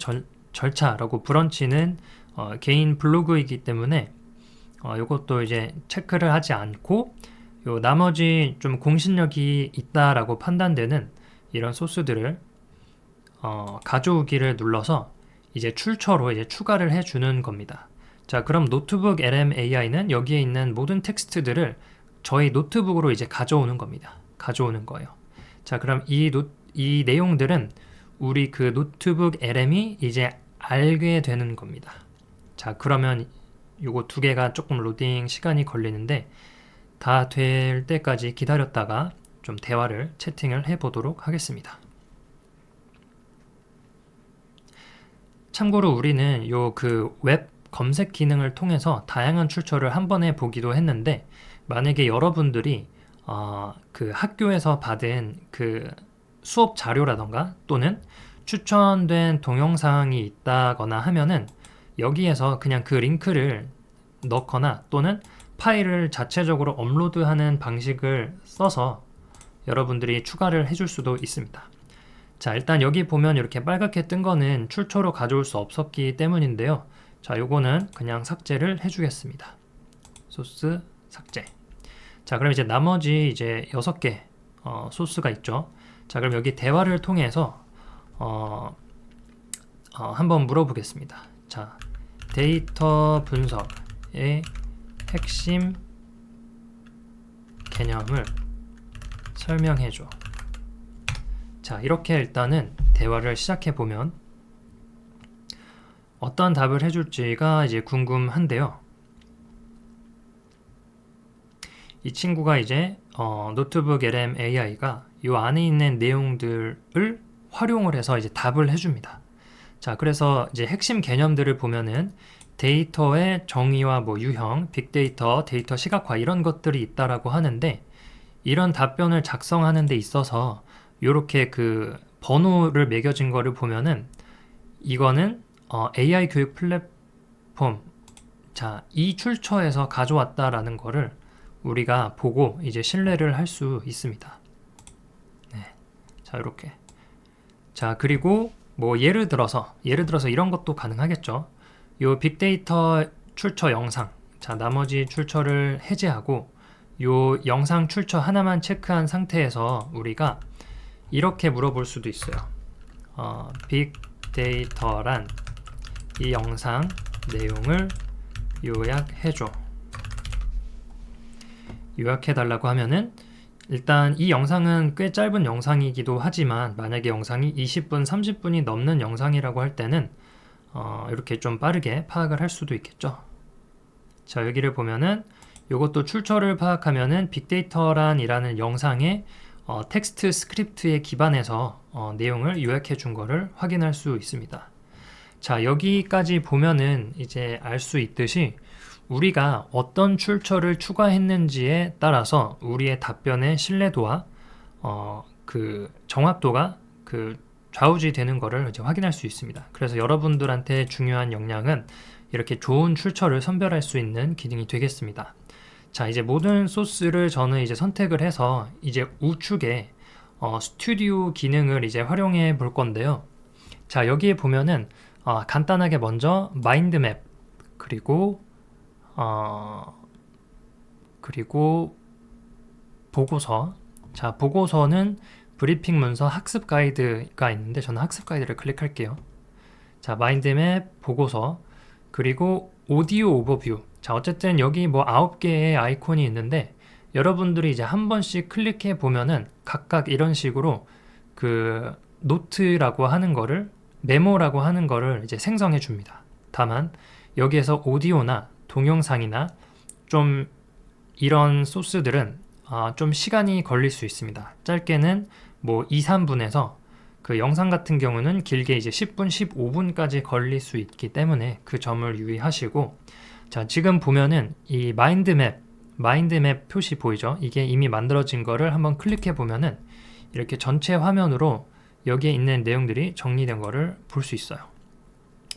절차라고 브런치는 개인 블로그이기 때문에 이것도 이제 체크를 하지 않고 요 나머지 좀 공신력이 있다라고 판단되는 이런 소스들을 가져오기를 눌러서 이제 출처로 이제 추가를 해주는 겁니다. 자, 그럼 노트북 LM AI는 여기에 있는 모든 텍스트들을 저희 노트북으로 이제 가져오는 겁니다. 가져오는 거예요. 자, 그럼 이 내용들은 우리 그 노트북 LM이 이제 알게 되는 겁니다. 자, 그러면 요거 두 개가 조금 로딩 시간이 걸리는데 다 될 때까지 기다렸다가 좀 대화를 채팅을 해보도록 하겠습니다. 참고로 우리는 요 그 웹 검색 기능을 통해서 다양한 출처를 한 번에 보기도 했는데 만약에 여러분들이 그 학교에서 받은 그 수업 자료라던가 또는 추천된 동영상이 있다거나 하면은 여기에서 그냥 그 링크를 넣거나 또는 파일을 자체적으로 업로드하는 방식을 써서 여러분들이 추가를 해줄 수도 있습니다. 자, 일단 여기 보면 이렇게 빨갛게 뜬 거는 출처로 가져올 수 없었기 때문인데요. 자, 요거는 그냥 삭제를 해주겠습니다. 소스 삭제. 자, 그럼 이제 나머지 이제 6개 소스가 있죠. 자, 그럼 여기 대화를 통해서 한번 물어보겠습니다. 자, 데이터 분석의 핵심 개념을 설명해줘. 자, 이렇게 일단은 대화를 시작해 보면 어떤 답을 해줄지가 이제 궁금한데요. 이 친구가 이제 노트북 LM AI가 이 안에 있는 내용들을 활용을 해서 이제 답을 해줍니다. 자, 그래서 이제 핵심 개념들을 보면은 데이터의 정의와 뭐 유형, 빅데이터, 데이터 시각화 이런 것들이 있다라고 하는데 이런 답변을 작성하는 데 있어서 이렇게 그 번호를 매겨진 거를 보면은 이거는 AI 교육 플랫폼 자, 이 출처에서 가져왔다라는 거를 우리가 보고 이제 신뢰를 할 수 있습니다. 네. 자, 이렇게. 자, 그리고 뭐 예를 들어서 이런 것도 가능하겠죠. 요 빅데이터 출처 영상. 자, 나머지 출처를 해제하고 요 영상 출처 하나만 체크한 상태에서 우리가 이렇게 물어볼 수도 있어요. 빅데이터란 이 영상 내용을 요약해줘. 요약해달라고 하면은 일단 이 영상은 꽤 짧은 영상이기도 하지만 만약에 영상이 20분, 30분이 넘는 영상이라고 할 때는 이렇게 좀 빠르게 파악을 할 수도 있겠죠. 자, 여기를 보면은 이것도 출처를 파악하면은 빅데이터란이라는 영상의 텍스트 스크립트에 기반해서 내용을 요약해 준 거를 확인할 수 있습니다. 자, 여기까지 보면은 이제 알 수 있듯이 우리가 어떤 출처를 추가했는지에 따라서 우리의 답변의 신뢰도와 그 정확도가 그 좌우지되는 거를 이제 확인할 수 있습니다. 그래서 여러분들한테 중요한 역량은 이렇게 좋은 출처를 선별할 수 있는 기능이 되겠습니다. 자, 이제 모든 소스를 저는 이제 선택을 해서 이제 우측에 스튜디오 기능을 이제 활용해 볼 건데요. 자, 여기에 보면은 간단하게 먼저 마인드맵 그리고 그리고 보고서. 자, 보고서는 브리핑 문서 학습 가이드가 있는데 저는 학습 가이드를 클릭할게요. 자, 마인드맵, 보고서, 그리고 오디오 오버뷰. 자, 어쨌든 여기 뭐 9개의 아이콘이 있는데 여러분들이 이제 한 번씩 클릭해 보면은 각각 이런 식으로 그 노트라고 하는 거를, 메모라고 하는 거를 이제 생성해 줍니다. 다만 여기에서 오디오나 동영상이나 좀 이런 소스들은 좀 시간이 걸릴 수 있습니다. 짧게는 뭐 2, 3분에서 그 영상 같은 경우는 길게 이제 10분, 15분까지 걸릴 수 있기 때문에 그 점을 유의하시고, 자, 지금 보면은 이 마인드맵 표시 보이죠? 이게 이미 만들어진 거를 한번 클릭해 보면은 이렇게 전체 화면으로 여기에 있는 내용들이 정리된 거를 볼 수 있어요.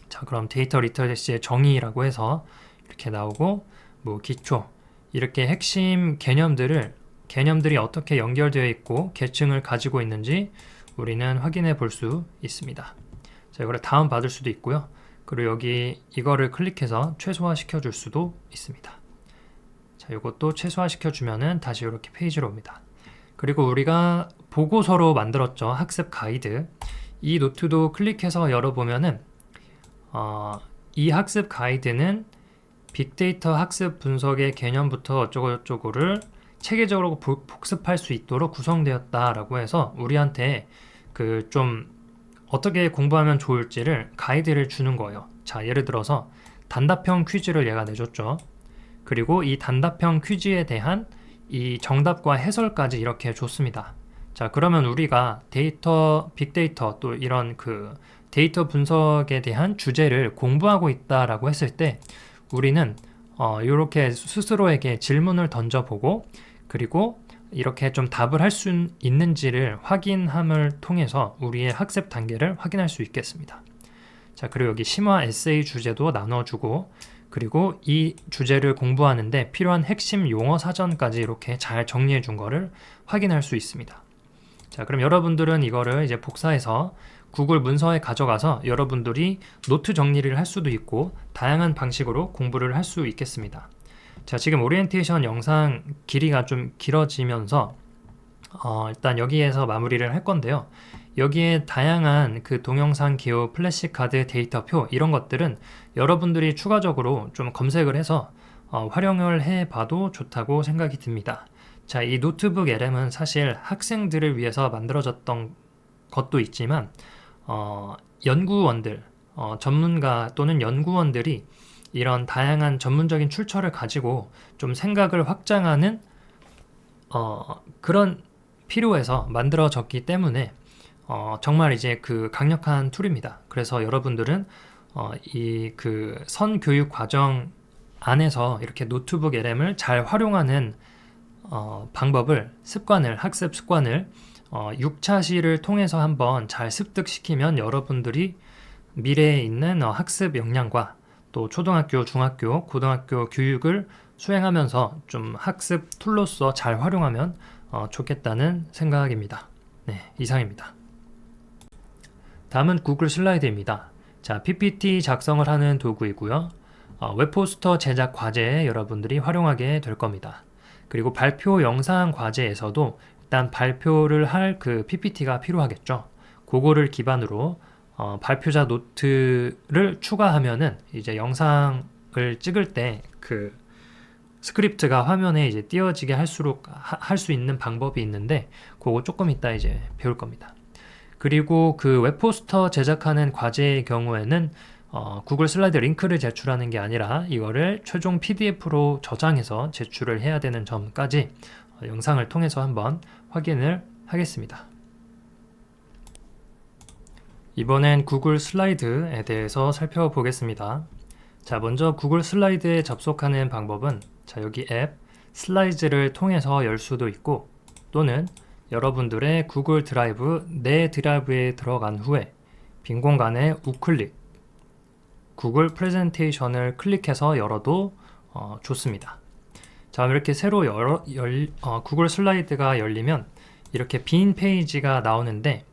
자, 그럼 데이터 리터러시의 정의라고 해서 이렇게 나오고, 뭐 기초, 이렇게 핵심 개념들이 어떻게 연결되어 있고 계층을 가지고 있는지 우리는 확인해 볼 수 있습니다. 자, 이거를 다운 받을 수도 있고요. 그리고 여기 이거를 클릭해서 최소화 시켜 줄 수도 있습니다. 자, 이것도 최소화 시켜 주면은 다시 이렇게 페이지로 옵니다. 그리고 우리가 보고서로 만들었죠. 학습 가이드. 이 노트도 클릭해서 열어보면은 이 학습 가이드는 빅데이터 학습 분석의 개념부터 어쩌고저쩌고를 체계적으로 복습할 수 있도록 구성되었다라고 해서 우리한테 그 좀 어떻게 공부하면 좋을지를 가이드를 주는 거예요. 자, 예를 들어서 단답형 퀴즈를 얘가 내줬죠. 그리고 이 단답형 퀴즈에 대한 이 정답과 해설까지 이렇게 줬습니다. 자, 그러면 우리가 빅데이터 또 이런 그 데이터 분석에 대한 주제를 공부하고 있다라고 했을 때 우리는 이렇게 스스로에게 질문을 던져보고, 그리고 이렇게 좀 답을 할 수 있는지를 확인함을 통해서 우리의 학습 단계를 확인할 수 있겠습니다. 자, 그리고 여기 심화 에세이 주제도 나눠주고, 그리고 이 주제를 공부하는데 필요한 핵심 용어 사전까지 이렇게 잘 정리해 준 거를 확인할 수 있습니다. 자, 그럼 여러분들은 이거를 이제 복사해서 구글 문서에 가져가서 여러분들이 노트 정리를 할 수도 있고 다양한 방식으로 공부를 할 수 있겠습니다. 자, 지금 오리엔테이션 영상 길이가 좀 길어지면서 일단 여기에서 마무리를 할 건데요. 여기에 다양한 그 동영상 기호, 플래시카드, 데이터표 이런 것들은 여러분들이 추가적으로 좀 검색을 해서 활용을 해봐도 좋다고 생각이 듭니다. 자, 이 노트북 LM은 사실 학생들을 위해서 만들어졌던 것도 있지만 연구원들, 전문가 또는 연구원들이 이런 다양한 전문적인 출처를 가지고 좀 생각을 확장하는 그런 필요에서 만들어졌기 때문에 정말 이제 그 강력한 툴입니다. 그래서 여러분들은 이 그 선교육 과정 안에서 이렇게 노트북 LM을 잘 활용하는 방법을, 학습 습관을 6차 시를 통해서 한번 잘 습득시키면 여러분들이 미래에 있는 학습 역량과 또 초등학교, 중학교, 고등학교 교육을 수행하면서 좀 학습 툴로서 잘 활용하면 좋겠다는 생각입니다. 네, 이상입니다. 다음은 구글 슬라이드입니다. 자, PPT 작성을 하는 도구이고요. 웹포스터 제작 과제에 여러분들이 활용하게 될 겁니다. 그리고 발표 영상 과제에서도 일단 발표를 할 그 PPT가 필요하겠죠. 그거를 기반으로 발표자 노트를 추가하면은 이제 영상을 찍을 때 그 스크립트가 화면에 이제 띄어지게 할 수 있는 방법이 있는데 그거 조금 이따 이제 배울 겁니다. 그리고 그 웹포스터 제작하는 과제의 경우에는 구글 슬라이드 링크를 제출하는 게 아니라 이거를 최종 PDF로 저장해서 제출을 해야 되는 점까지 영상을 통해서 한번 확인을 하겠습니다. 이번엔 구글 슬라이드에 대해서 살펴보겠습니다. 자, 먼저 구글 슬라이드에 접속하는 방법은 자, 여기 앱 슬라이드를 통해서 열 수도 있고 또는 여러분들의 구글 드라이브 내 드라이브에 들어간 후에 빈 공간에 우클릭 구글 프레젠테이션을 클릭해서 열어도 좋습니다. 자, 이렇게 새로 구글 슬라이드가 열리면 이렇게 빈 페이지가 나오는데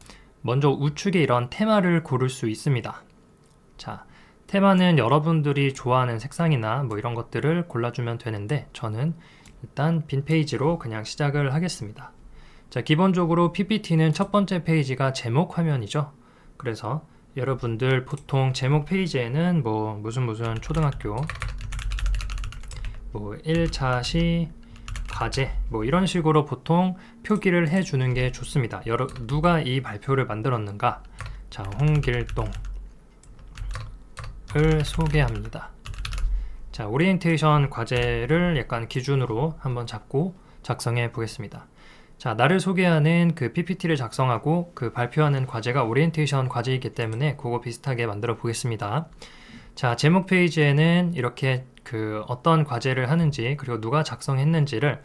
먼저 우측에 이런 테마를 고를 수 있습니다. 자, 테마는 여러분들이 좋아하는 색상이나 뭐 이런 것들을 골라주면 되는데 저는 일단 빈 페이지로 그냥 시작을 하겠습니다. 자, 기본적으로 PPT는 첫 번째 페이지가 제목 화면이죠. 그래서 여러분들 보통 제목 페이지에는 뭐 무슨 초등학교 뭐 1차 시 과제 뭐 이런 식으로 보통 표기를 해주는 게 좋습니다. 누가 이 발표를 만들었는가? 자, 홍길동을 소개합니다. 자, 오리엔테이션 과제를 약간 기준으로 한번 잡고 작성해 보겠습니다. 자, 나를 소개하는 그 PPT를 작성하고 그 발표하는 과제가 오리엔테이션 과제이기 때문에 그거 비슷하게 만들어 보겠습니다. 자, 제목 페이지에는 이렇게 그 어떤 과제를 하는지 그리고 누가 작성했는지를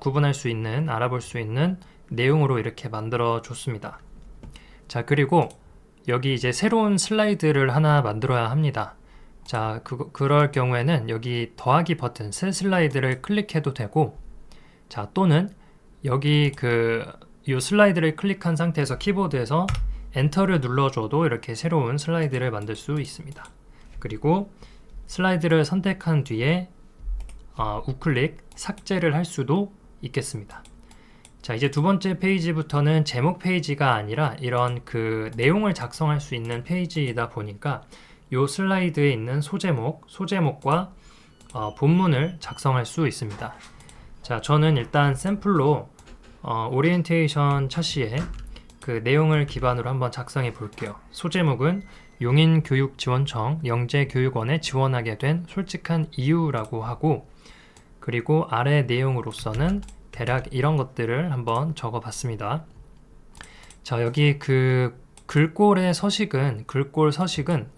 구분할 수 있는, 알아볼 수 있는 내용으로 이렇게 만들어 줬습니다. 자, 그리고 여기 이제 새로운 슬라이드를 하나 만들어야 합니다. 자, 그럴 경우에는 여기 더하기 버튼, 새 슬라이드를 클릭해도 되고, 자, 또는 여기 이 슬라이드를 클릭한 상태에서 키보드에서 엔터를 눌러줘도 이렇게 새로운 슬라이드를 만들 수 있습니다. 그리고 슬라이드를 선택한 뒤에 우클릭, 삭제를 할 수도 있겠습니다. 자, 이제 두 번째 페이지부터는 제목 페이지가 아니라 이런 그 내용을 작성할 수 있는 페이지이다 보니까 이 슬라이드에 있는 소제목과 본문을 작성할 수 있습니다. 자, 저는 일단 샘플로 오리엔테이션 차시에 그 내용을 기반으로 한번 작성해 볼게요. 소제목은 용인교육지원청 영재교육원에 지원하게 된 솔직한 이유라고 하고, 그리고 아래 내용으로서는 대략 이런 것들을 한번 적어 봤습니다. 자, 여기 그 글꼴 서식은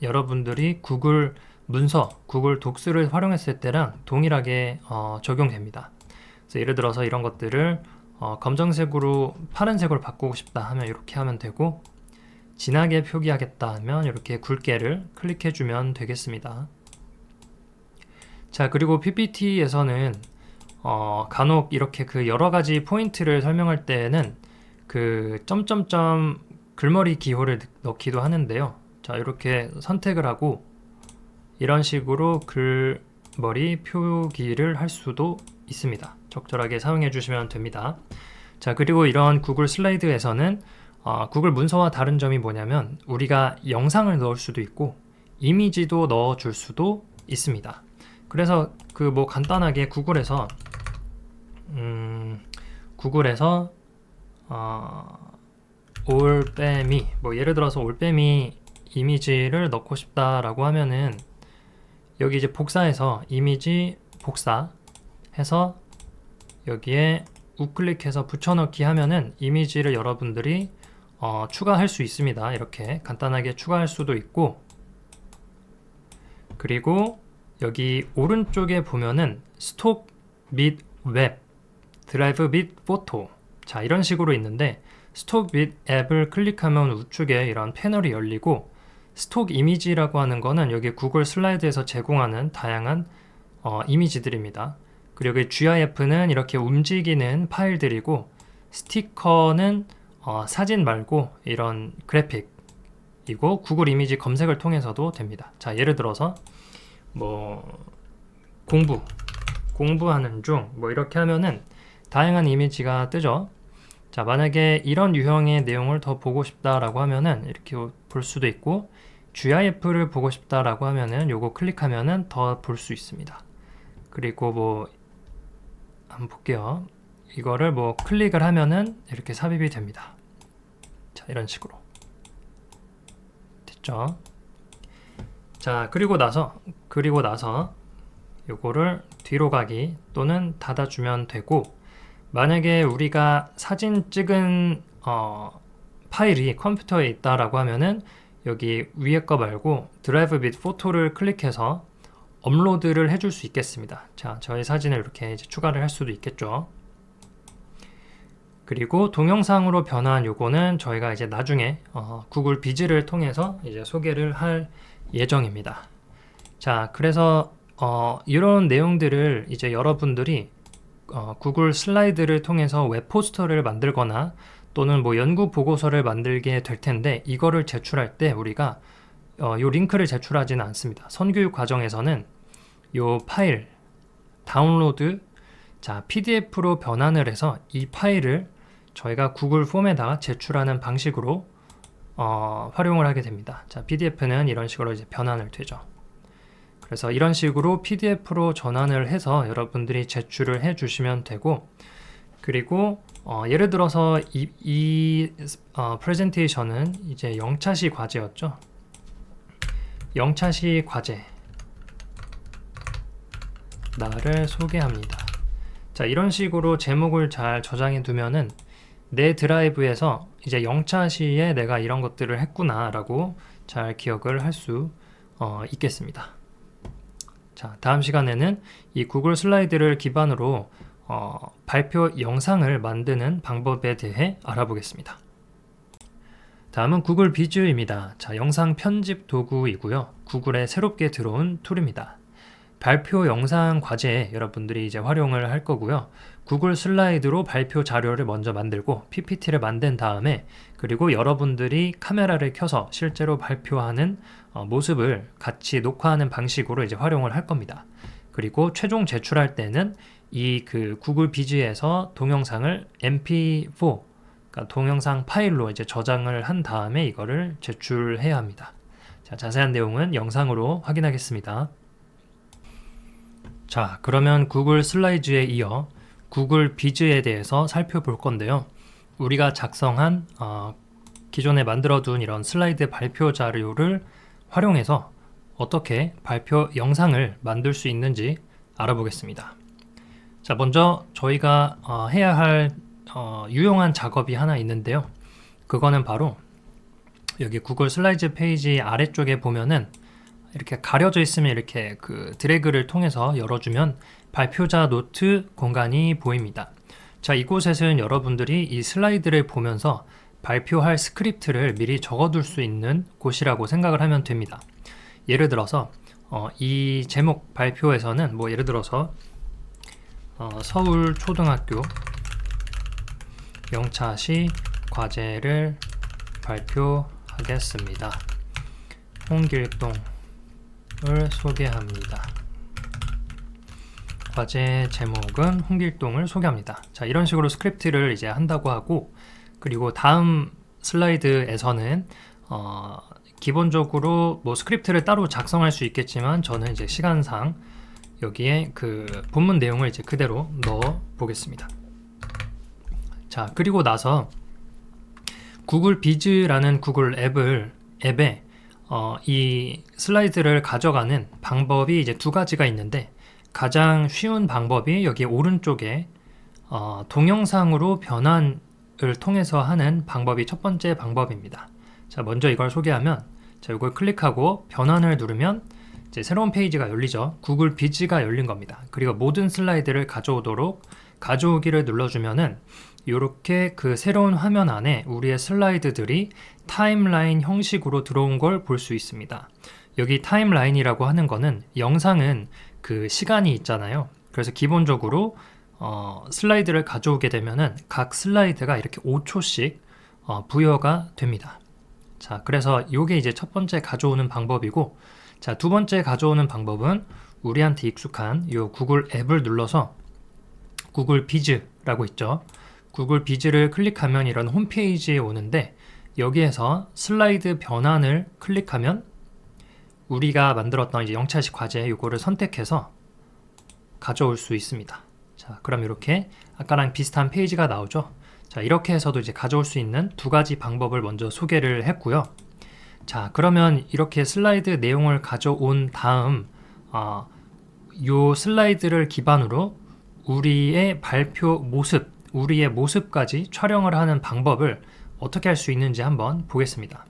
여러분들이 구글 문서, 구글 독스를 활용했을 때랑 동일하게 적용됩니다. 그래서 예를 들어서 이런 것들을 검정색으로 파란색으로 바꾸고 싶다 하면 이렇게 하면 되고, 진하게 표기하겠다 하면 이렇게 굵게를 클릭해주면 되겠습니다. 자, 그리고 PPT에서는 간혹 이렇게 그 여러 가지 포인트를 설명할 때에는 그 점점점 글머리 기호를 넣기도 하는데요. 자, 이렇게 선택을 하고 이런 식으로 글머리 표기를 할 수도 있습니다. 적절하게 사용해 주시면 됩니다. 자, 그리고 이런 구글 슬라이드에서는 구글 문서와 다른 점이 뭐냐면 우리가 영상을 넣을 수도 있고 이미지도 넣어 줄 수도 있습니다. 그래서 그 뭐 간단하게 구글에서 올빼미 뭐 예를 들어서 올빼미 이미지를 넣고 싶다라고 하면은 여기 이제 복사해서 이미지 복사해서 여기에 우클릭해서 붙여넣기 하면은 이미지를 여러분들이 추가할 수 있습니다. 이렇게 간단하게 추가할 수도 있고, 그리고 여기 오른쪽에 보면은 스톡 및 웹, 드라이브 및 포토, 자, 이런 식으로 있는데 스톡 및 앱을 클릭하면 우측에 이런 패널이 열리고, 스톡 이미지라고 하는 거는 여기 구글 슬라이드에서 제공하는 다양한 이미지들입니다. 그리고 여기 GIF는 이렇게 움직이는 파일들이고, 스티커는 사진 말고 이런 그래픽이고 구글 이미지 검색을 통해서도 됩니다. 자, 예를 들어서 뭐 공부하는 중 뭐 이렇게 하면은 다양한 이미지가 뜨죠. 자, 만약에 이런 유형의 내용을 더 보고 싶다라고 하면은 이렇게 볼 수도 있고, GIF를 보고 싶다라고 하면은 요거 클릭하면은 더 볼 수 있습니다. 그리고 뭐 한번 볼게요. 이거를 뭐 클릭을 하면은 이렇게 삽입이 됩니다. 자, 이런 식으로 됐죠. 자, 그리고 나서 요거를 뒤로 가기 또는 닫아주면 되고, 만약에 우리가 사진 찍은 파일이 컴퓨터에 있다라고 하면은 여기 위에 거 말고 드라이브 및 포토를 클릭해서 업로드를 해줄 수 있겠습니다. 자, 저희 사진을 이렇게 이제 추가를 할 수도 있겠죠. 그리고 동영상으로 변환 요거는 저희가 이제 나중에 구글 비즈를 통해서 이제 소개를 할 예정입니다. 자, 그래서 이런 내용들을 이제 여러분들이 구글 슬라이드를 통해서 웹 포스터를 만들거나 또는 뭐 연구 보고서를 만들게 될 텐데, 이거를 제출할 때 우리가 요 링크를 제출하지는 않습니다. 선교육 과정에서는 요 파일 다운로드, 자 PDF로 변환을 해서 이 파일을 저희가 구글 폼에다가 제출하는 방식으로 활용을 하게 됩니다. 자 PDF는 이런 식으로 이제 변환을 되죠. 그래서 이런 식으로 PDF로 전환을 해서 여러분들이 제출을 해 주시면 되고, 그리고 예를 들어서 이 프레젠테이션은 이제 영차시 과제였죠. 영차시 과제 나를 소개합니다. 자 이런 식으로 제목을 잘 저장해 두면은 내 드라이브에서 이제 영차시에 내가 이런 것들을 했구나 라고 잘 기억을 할 수 있겠습니다. 자 다음 시간에는 이 구글 슬라이드를 기반으로 발표 영상을 만드는 방법에 대해 알아보겠습니다. 다음은 구글 비즈입니다. 자, 영상 편집 도구이고요. 구글에 새롭게 들어온 툴입니다. 발표 영상 과제에 여러분들이 이제 활용을 할 거고요. 구글 슬라이드로 발표 자료를 먼저 만들고 PPT를 만든 다음에, 그리고 여러분들이 카메라를 켜서 실제로 발표하는 모습을 같이 녹화하는 방식으로 이제 활용을 할 겁니다. 그리고 최종 제출할 때는 이 그 구글 비즈에서 동영상을 MP4, 그러니까 동영상 파일로 이제 저장을 한 다음에 이거를 제출해야 합니다. 자, 자세한 내용은 영상으로 확인하겠습니다. 자, 그러면 구글 슬라이드에 이어 구글 비즈에 대해서 살펴볼 건데요. 우리가 작성한 기존에 만들어둔 이런 슬라이드 발표 자료를 활용해서 어떻게 발표 영상을 만들 수 있는지 알아보겠습니다. 자, 먼저 저희가 해야 할 유용한 작업이 하나 있는데요. 그거는 바로 여기 구글 슬라이드 페이지 아래쪽에 보면은 이렇게 가려져 있으면 이렇게 그 드래그를 통해서 열어주면 발표자 노트 공간이 보입니다. 자, 이곳에서는 여러분들이 이 슬라이드를 보면서 발표할 스크립트를 미리 적어둘 수 있는 곳이라고 생각을 하면 됩니다. 예를 들어서 이 제목 발표에서는 뭐 예를 들어서 서울초등학교 영차시 과제를 발표하겠습니다. 홍길동을 소개합니다. 과제 제목은 홍길동을 소개합니다. 자, 이런 식으로 스크립트를 이제 한다고 하고, 그리고 다음 슬라이드에서는 기본적으로 뭐 스크립트를 따로 작성할 수 있겠지만 저는 이제 시간상 여기에 그 본문 내용을 이제 그대로 넣어 보겠습니다. 자, 그리고 나서 구글 비즈라는 구글 앱에 이 슬라이드를 가져가는 방법이 이제 두 가지가 있는데, 가장 쉬운 방법이 여기 오른쪽에 동영상으로 변환을 통해서 하는 방법이 첫 번째 방법입니다. 자, 먼저 이걸 소개하면, 자, 이걸 클릭하고 변환을 누르면 이제 새로운 페이지가 열리죠. 구글 비즈가 열린 겁니다. 그리고 모든 슬라이드를 가져오기를 눌러주면은 이렇게 그 새로운 화면 안에 우리의 슬라이드들이 타임라인 형식으로 들어온 걸 볼 수 있습니다. 여기 타임라인이라고 하는 거는 영상은 그 시간이 있잖아요. 그래서 기본적으로 슬라이드를 가져오게 되면은 각 슬라이드가 이렇게 5초씩 부여가 됩니다. 자, 그래서 이게 이제 첫 번째 가져오는 방법이고, 자, 두 번째 가져오는 방법은 우리한테 익숙한 이 구글 앱을 눌러서 구글 비즈라고 있죠. 구글 비즈를 클릭하면 이런 홈페이지에 오는데, 여기에서 슬라이드 변환을 클릭하면 우리가 만들었던 이제 영차시 과제 이거를 선택해서 가져올 수 있습니다. 자, 그럼 이렇게 아까랑 비슷한 페이지가 나오죠. 자, 이렇게 해서도 이제 가져올 수 있는 두 가지 방법을 먼저 소개를 했고요. 자, 그러면 이렇게 슬라이드 내용을 가져온 다음 요 슬라이드를 기반으로 우리의 발표 모습, 우리의 모습까지 촬영을 하는 방법을 어떻게 할 수 있는지 한번 보겠습니다.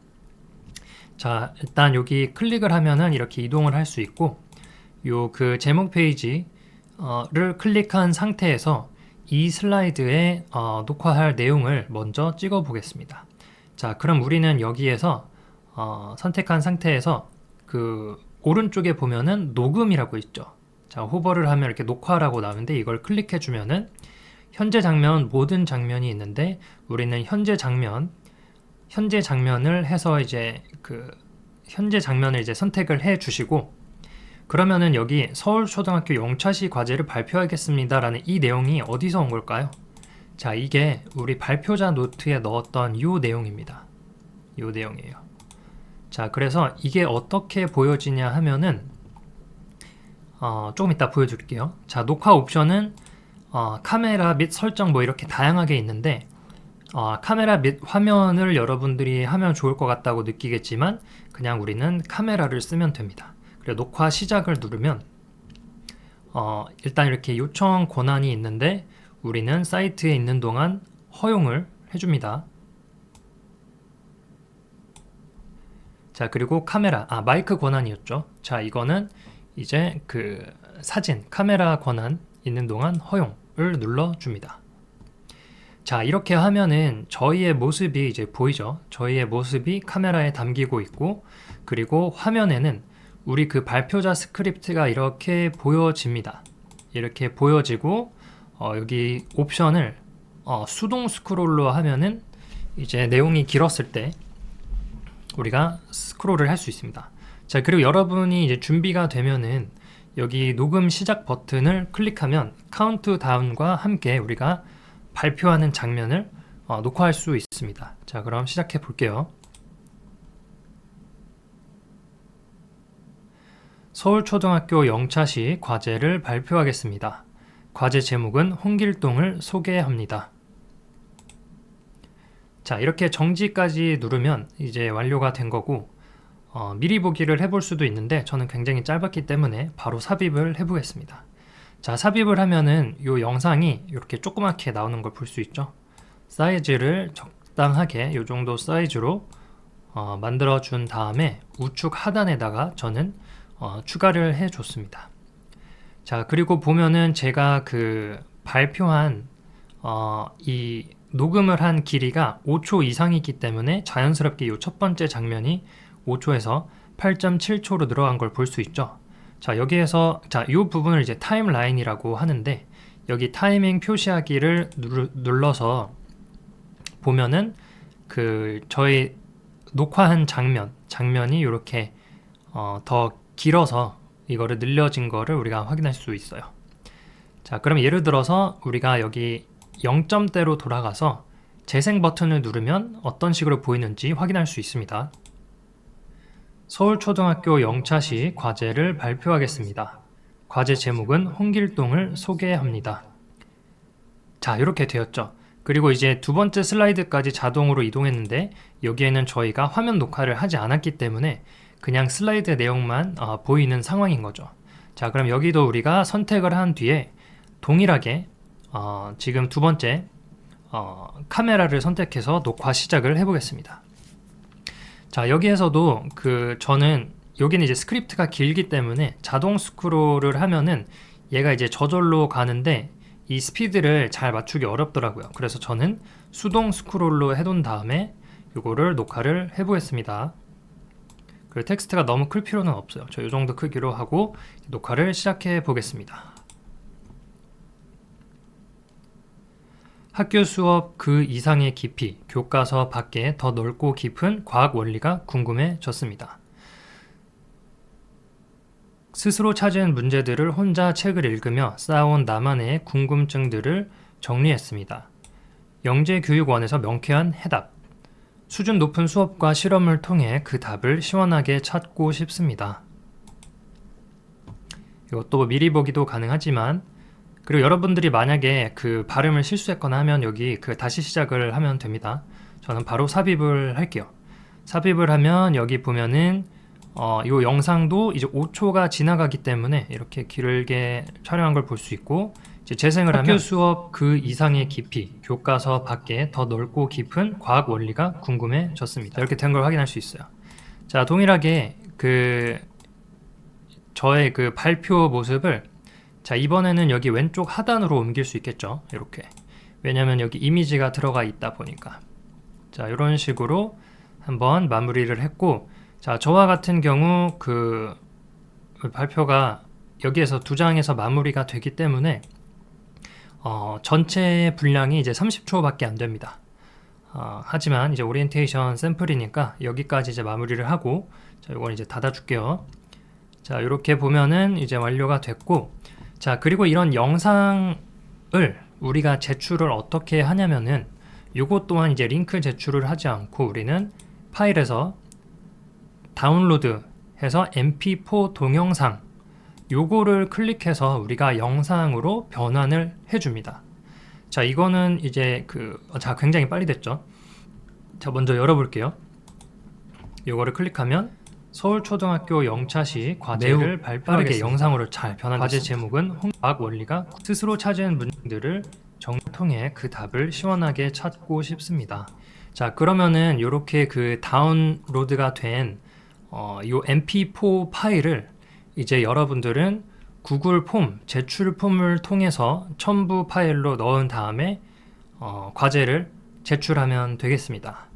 자, 일단 여기 클릭을 하면은 이렇게 이동을 할 수 있고, 요 그 제목 페이지를 클릭한 상태에서 이 슬라이드에 녹화할 내용을 먼저 찍어 보겠습니다. 자, 그럼 우리는 여기에서 선택한 상태에서 그 오른쪽에 보면은 녹음이라고 있죠. 자, 호버를 하면 이렇게 녹화라고 나오는데 이걸 클릭해 주면은 현재 장면, 모든 장면이 있는데 우리는 현재 장면을 해서 이제 그 현재 장면을 이제 선택을 해 주시고, 그러면은 여기 서울초등학교 영차시 과제를 발표하겠습니다 라는 이 내용이 어디서 온 걸까요? 자, 이게 우리 발표자 노트에 넣었던 이 내용입니다. 이 내용이에요. 자, 그래서 이게 어떻게 보여지냐 하면은 조금 이따 보여드릴게요. 자, 녹화 옵션은 카메라 및 설정 뭐 이렇게 다양하게 있는데, 카메라 및 화면을 여러분들이 하면 좋을 것 같다고 느끼겠지만 그냥 우리는 카메라를 쓰면 됩니다. 그리고 녹화 시작을 누르면 일단 이렇게 요청 권한이 있는데 우리는 사이트에 있는 동안 허용을 해줍니다. 자, 그리고 카메라, 마이크 권한이었죠. 자, 이거는 이제 그 사진, 카메라 권한 있는 동안 허용을 눌러줍니다. 자, 이렇게 하면은 저희의 모습이 이제 보이죠. 저희의 모습이 카메라에 담기고 있고, 그리고 화면에는 우리 그 발표자 스크립트가 이렇게 보여집니다. 이렇게 보여지고 여기 옵션을 수동 스크롤로 하면은 이제 내용이 길었을 때 우리가 스크롤을 할 수 있습니다. 자, 그리고 여러분이 이제 준비가 되면은 여기 녹음 시작 버튼을 클릭하면 카운트다운과 함께 우리가 발표하는 장면을 녹화할 수 있습니다. 자, 그럼 시작해 볼게요. 서울초등학교 영차시 과제를 발표하겠습니다. 과제 제목은 홍길동을 소개합니다. 자, 이렇게 정지까지 누르면 이제 완료가 된 거고, 미리 보기를 해볼 수도 있는데 저는 굉장히 짧았기 때문에 바로 삽입을 해보겠습니다. 자, 삽입을 하면은 이 영상이 이렇게 조그맣게 나오는 걸 볼 수 있죠. 사이즈를 적당하게 이 정도 사이즈로 만들어 준 다음에 우측 하단에다가 저는 추가를 해 줬습니다. 자, 그리고 보면은 제가 그 발표한 이 녹음을 한 길이가 5초 이상이기 때문에 자연스럽게 이 첫 번째 장면이 5초에서 8.7초로 늘어간 걸 볼 수 있죠. 자, 여기에서 이 부분을 이제 타임라인이라고 하는데, 여기 타이밍 표시하기를 눌러서 보면은 그 저희 녹화한 장면이 이렇게 더 길어서 이거를 늘려진 거를 우리가 확인할 수 있어요. 자, 그럼 예를 들어서 우리가 여기 0점대로 돌아가서 재생 버튼을 누르면 어떤 식으로 보이는지 확인할 수 있습니다. 서울초등학교 영차시 과제를 발표하겠습니다. 과제 제목은 홍길동을 소개합니다. 자, 이렇게 되었죠. 그리고 이제 두 번째 슬라이드까지 자동으로 이동했는데 여기에는 저희가 화면 녹화를 하지 않았기 때문에 그냥 슬라이드 내용만 보이는 상황인 거죠. 자, 그럼 여기도 우리가 선택을 한 뒤에 동일하게 지금 두 번째 카메라를 선택해서 녹화 시작을 해보겠습니다. 자, 여기에서도 저는 여기는 이제 스크립트가 길기 때문에 자동 스크롤을 하면은 얘가 이제 저절로 가는데 이 스피드를 잘 맞추기 어렵더라고요. 그래서 저는 수동 스크롤로 해둔 다음에 이거를 녹화를 해보겠습니다. 그리고 텍스트가 너무 클 필요는 없어요. 저 이 정도 크기로 하고 녹화를 시작해 보겠습니다. 학교 수업 그 이상의 깊이, 교과서 밖에 더 넓고 깊은 과학 원리가 궁금해졌습니다. 스스로 찾은 문제들을 혼자 책을 읽으며 쌓아온 나만의 궁금증들을 정리했습니다. 영재교육원에서 명쾌한 해답. 수준 높은 수업과 실험을 통해 그 답을 시원하게 찾고 싶습니다. 이것도 미리 보기도 가능하지만, 그리고 여러분들이 만약에 그 발음을 실수했거나 하면 여기 다시 시작을 하면 됩니다. 저는 바로 삽입을 할게요. 삽입을 하면 여기 보면은 이 영상도 이제 5초가 지나가기 때문에 이렇게 길게 촬영한 걸 볼 수 있고, 이제 재생을 하면 학교 수업 그 이상의 깊이, 교과서 밖에 더 넓고 깊은 과학 원리가 궁금해졌습니다. 이렇게 된 걸 확인할 수 있어요. 자, 동일하게 저의 발표 모습을 이번에는 여기 왼쪽 하단으로 옮길 수 있겠죠. 이렇게. 왜냐면 여기 이미지가 들어가 있다 보니까. 자, 이런 식으로 한번 마무리를 했고, 자, 저와 같은 경우 발표가 여기에서 2장에서 마무리가 되기 때문에 전체 분량이 이제 30초밖에 안 됩니다. 하지만 이제 오리엔테이션 샘플이니까 여기까지 이제 마무리를 하고, 자, 자, 이건 이제 닫아줄게요. 자, 이렇게 보면은 이제 완료가 됐고, 자, 그리고 이런 영상을 우리가 제출을 어떻게 하냐면은 요것 또한 이제 링크 제출을 하지 않고 우리는 파일에서 다운로드 해서 mp4 동영상 요거를 클릭해서 우리가 영상으로 변환을 해줍니다. 자, 이거는 이제 자, 굉장히 빨리 됐죠. 자, 먼저 열어볼게요. 요거를 클릭하면 서울초등학교 영차시 과제를 발표하게 영상으로 잘 변환됐습니다. 과제 제목은 과학 원리가 스스로 찾은 문제들을 정리를 통해 그 답을 시원하게 찾고 싶습니다. 자, 그러면은 요렇게 다운로드가 된 요 mp4 파일을 이제 여러분들은 구글 폼, 제출 폼을 통해서 첨부 파일로 넣은 다음에 과제를 제출하면 되겠습니다.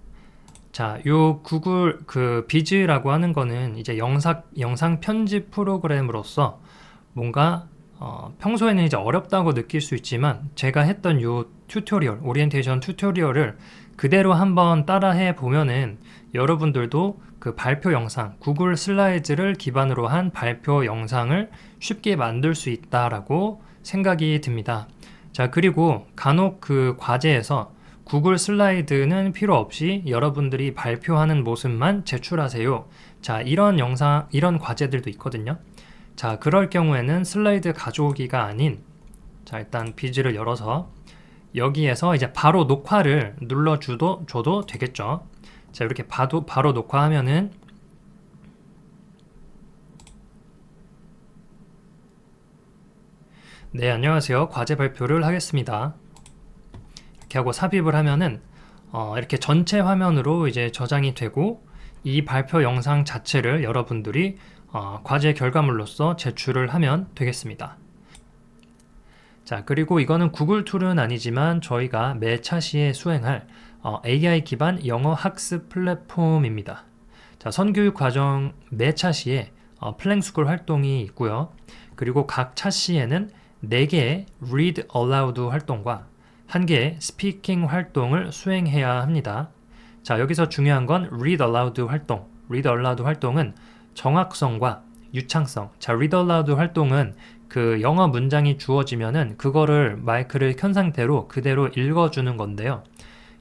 자, 요 구글 비즈라고 하는 거는 이제 영상 편집 프로그램으로서 뭔가 평소에는 이제 어렵다고 느낄 수 있지만 제가 했던 요 튜토리얼, 오리엔테이션 튜토리얼을 그대로 한번 따라해 보면은 여러분들도 그 발표 영상, 구글 슬라이드를 기반으로 한 발표 영상을 쉽게 만들 수 있다라고 생각이 듭니다. 자, 그리고 간혹 그 과제에서 구글 슬라이드는 필요 없이 여러분들이 발표하는 모습만 제출하세요. 자, 이런 과제들도 있거든요. 자, 그럴 경우에는 슬라이드 가져오기가 아닌, 자, 일단 비즈를 열어서 여기에서 이제 바로 녹화를 줘도 되겠죠. 자, 이렇게 바로 녹화하면은 네, 안녕하세요. 과제 발표를 하겠습니다. 이렇게 하고 삽입을 하면은 이렇게 전체 화면으로 이제 저장이 되고 이 발표 영상 자체를 여러분들이 과제 결과물로서 제출을 하면 되겠습니다. 자, 그리고 이거는 구글 툴은 아니지만 저희가 매 차시에 수행할 AI 기반 영어 학습 플랫폼입니다. 자, 선교육 과정 매 차시에 플랭스쿨 활동이 있고요. 그리고 각 차시에는 4개의 Read Aloud 활동과 1개의 Speaking 활동을 수행해야 합니다. 자, 여기서 중요한 건 Read Aloud 활동. Read Aloud 활동은 정확성과 유창성. 자, Read Aloud 활동은 그 영어 문장이 주어지면은 그거를 마이크를 켠 상태로 그대로 읽어주는 건데요.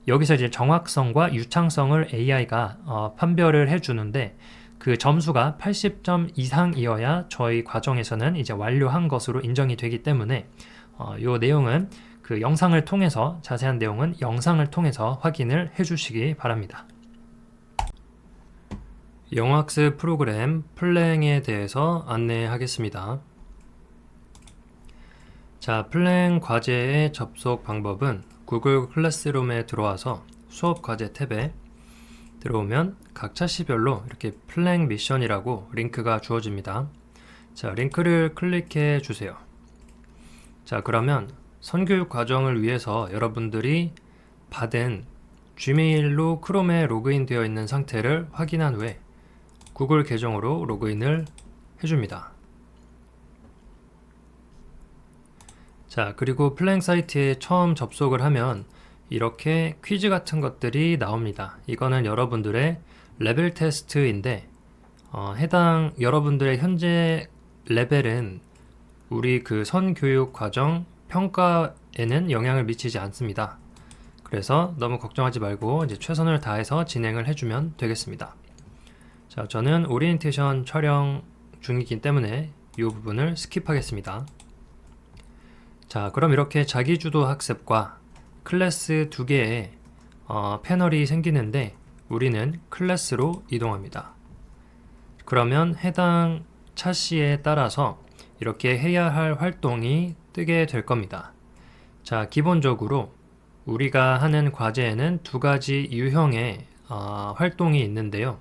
여기서 이제 정확성과 유창성을 AI가 판별을 해주는데 그 점수가 80점 이상이어야 저희 과정에서는 이제 완료한 것으로 인정이 되기 때문에 요 내용은 그 영상을 통해서 자세한 내용은 영상을 통해서 확인을 해주시기 바랍니다. 영어학습 프로그램 플랭에 대해서 안내하겠습니다. 자, 플랭 과제의 접속 방법은 구글 클래스룸에 들어와서 수업 과제 탭에 들어오면 각 차시별로 이렇게 플랭 미션이라고 링크가 주어집니다. 자, 링크를 클릭해 주세요. 자, 그러면 선교육 과정을 위해서 여러분들이 받은 지메일로 크롬에 로그인 되어 있는 상태를 확인한 후에 구글 계정으로 로그인을 해줍니다. 자, 그리고 플랭 사이트에 처음 접속을 하면 이렇게 퀴즈 같은 것들이 나옵니다. 이거는 여러분들의 레벨 테스트인데 해당 여러분들의 현재 레벨은 우리 그 선교육 과정 평가에는 영향을 미치지 않습니다. 그래서 너무 걱정하지 말고 이제 최선을 다해서 진행을 해주면 되겠습니다. 자, 저는 오리엔테이션 촬영 중이기 때문에 이 부분을 스킵하겠습니다. 자, 그럼 이렇게 자기주도 학습과 클래스 2개의 패널이 생기는데 우리는 클래스로 이동합니다. 그러면 해당 차시에 따라서 이렇게 해야 할 활동이 뜨게 될 겁니다. 자, 기본적으로 우리가 하는 과제에는 2가지 유형의 활동이 있는데요.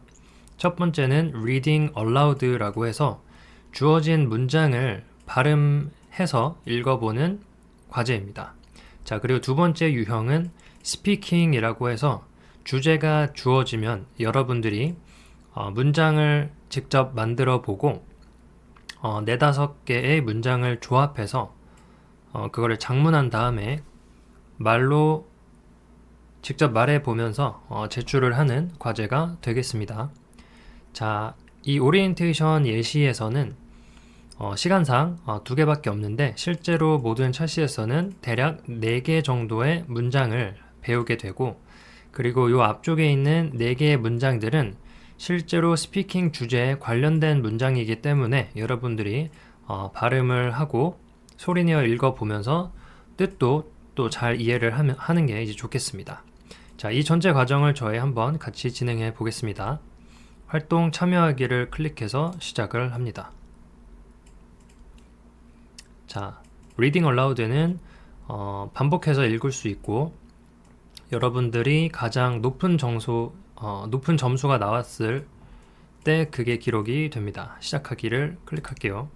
첫 번째는 Reading Aloud라고 해서 주어진 문장을 발음해서 읽어보는 과제입니다. 자, 그리고 두 번째 유형은 Speaking이라고 해서 주제가 주어지면 여러분들이 문장을 직접 만들어 보고 4-5개의 문장을 조합해서 그거를 작문한 다음에 말로 직접 말해 보면서 제출을 하는 과제가 되겠습니다. 자, 이 오리엔테이션 예시에서는 시간상 2개밖에 없는데 실제로 모든 찰시에서는 대략 4개 정도의 문장을 배우게 되고 그리고 이 앞쪽에 있는 4개의 문장들은 실제로 스피킹 주제에 관련된 문장이기 때문에 여러분들이 발음을 하고 소리내어 읽어보면서 뜻도 또 잘 이해를 하는 게 이제 좋겠습니다. 자, 이 전체 과정을 저희 한번 같이 진행해 보겠습니다. 활동 참여하기를 클릭해서 시작을 합니다. 자, Reading Aloud는 반복해서 읽을 수 있고 여러분들이 가장 높은 점수가 나왔을 때 그게 기록이 됩니다. 시작하기를 클릭할게요.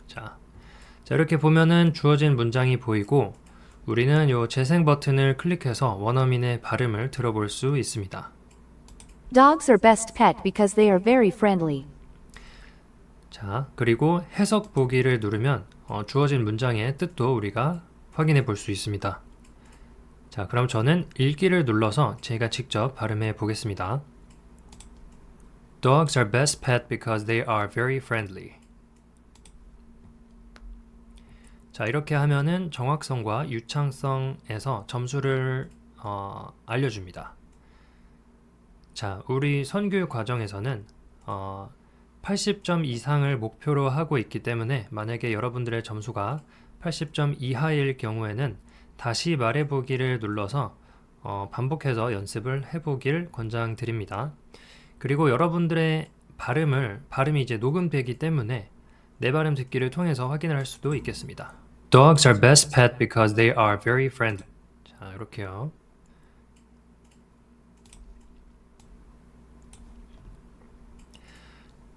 자, 이렇게 보면은 주어진 문장이 보이고 우리는 이 재생 버튼을 클릭해서 원어민의 발음을 들어볼 수 있습니다. Dogs are best pet because they are very friendly. 자, 그리고 해석 보기를 누르면 주어진 문장의 뜻도 우리가 확인해 볼 수 있습니다. 자, 그럼 저는 읽기를 눌러서 제가 직접 발음해 보겠습니다. Dogs are best pet because they are very friendly. 자, 이렇게 하면은 정확성과 유창성에서 점수를 알려줍니다. 자, 우리 선교육 과정에서는 80점 이상을 목표로 하고 있기 때문에 만약에 여러분들의 점수가 80점 이하일 경우에는 다시 말해보기를 눌러서 반복해서 연습을 해보길 권장드립니다. 그리고 여러분들의 발음이 이제 녹음되기 때문에 내 발음 듣기를 통해서 확인을 할 수도 있겠습니다. Dogs are best pet because they are very friendly. 자, 이렇게요.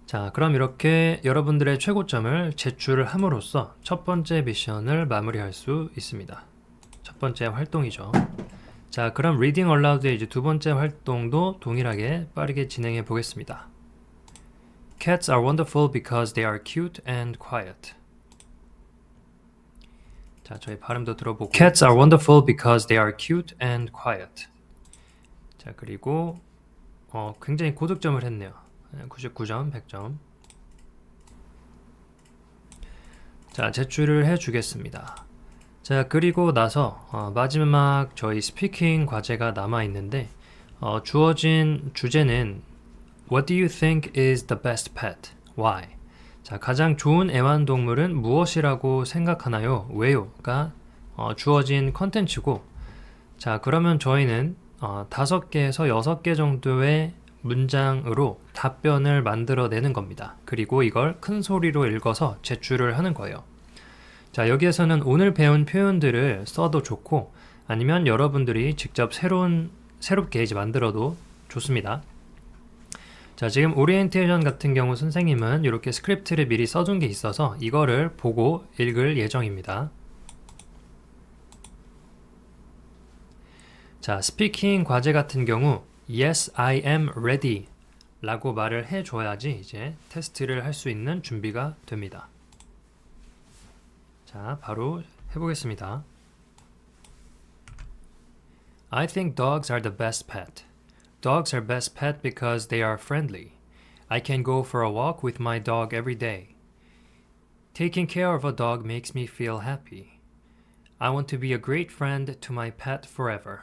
자, 그럼 이렇게 여러분들의 최고점을 제출을 함으로써 첫 번째 미션을 마무리할 수 있습니다. 첫 번째 활동이죠. 자, 그럼 Reading Aloud의 이제 두 번째 활동도 동일하게 빠르게 진행해 보겠습니다. Cats are wonderful because they are cute and quiet. 자, 저희 발음도 들어보고 Cats are wonderful because they are cute and quiet. 자, 그리고 굉장히 고득점을 했네요. 99점, 100점. 자, 제출을 해주겠습니다. 자, 그리고 나서 마지막 저희 스피킹 과제가 남아있는데 주어진 주제는 What do you think is the best pet? Why? 자, 가장 좋은 애완동물은 무엇이라고 생각하나요? 왜요?가 주어진 컨텐츠고 자, 그러면 저희는 5개에서 6개 정도의 문장으로 답변을 만들어내는 겁니다. 그리고 이걸 큰 소리로 읽어서 제출을 하는 거예요. 자, 여기에서는 오늘 배운 표현들을 써도 좋고 아니면 여러분들이 직접 새롭게 이제 만들어도 좋습니다. 자, 지금 오리엔테이션 같은 경우 선생님은 이렇게 스크립트를 미리 써둔 게 있어서 이거를 보고 읽을 예정입니다. 자, 스피킹 과제 같은 경우 Yes, I am ready 라고 말을 해줘야지 이제 테스트를 할 수 있는 준비가 됩니다. 자, 바로 해보겠습니다. I think dogs are the best pet. Dogs are best pet because they are friendly. I can go for a walk with my dog every day. Taking care of a dog makes me feel happy. I want to be a great friend to my pet forever.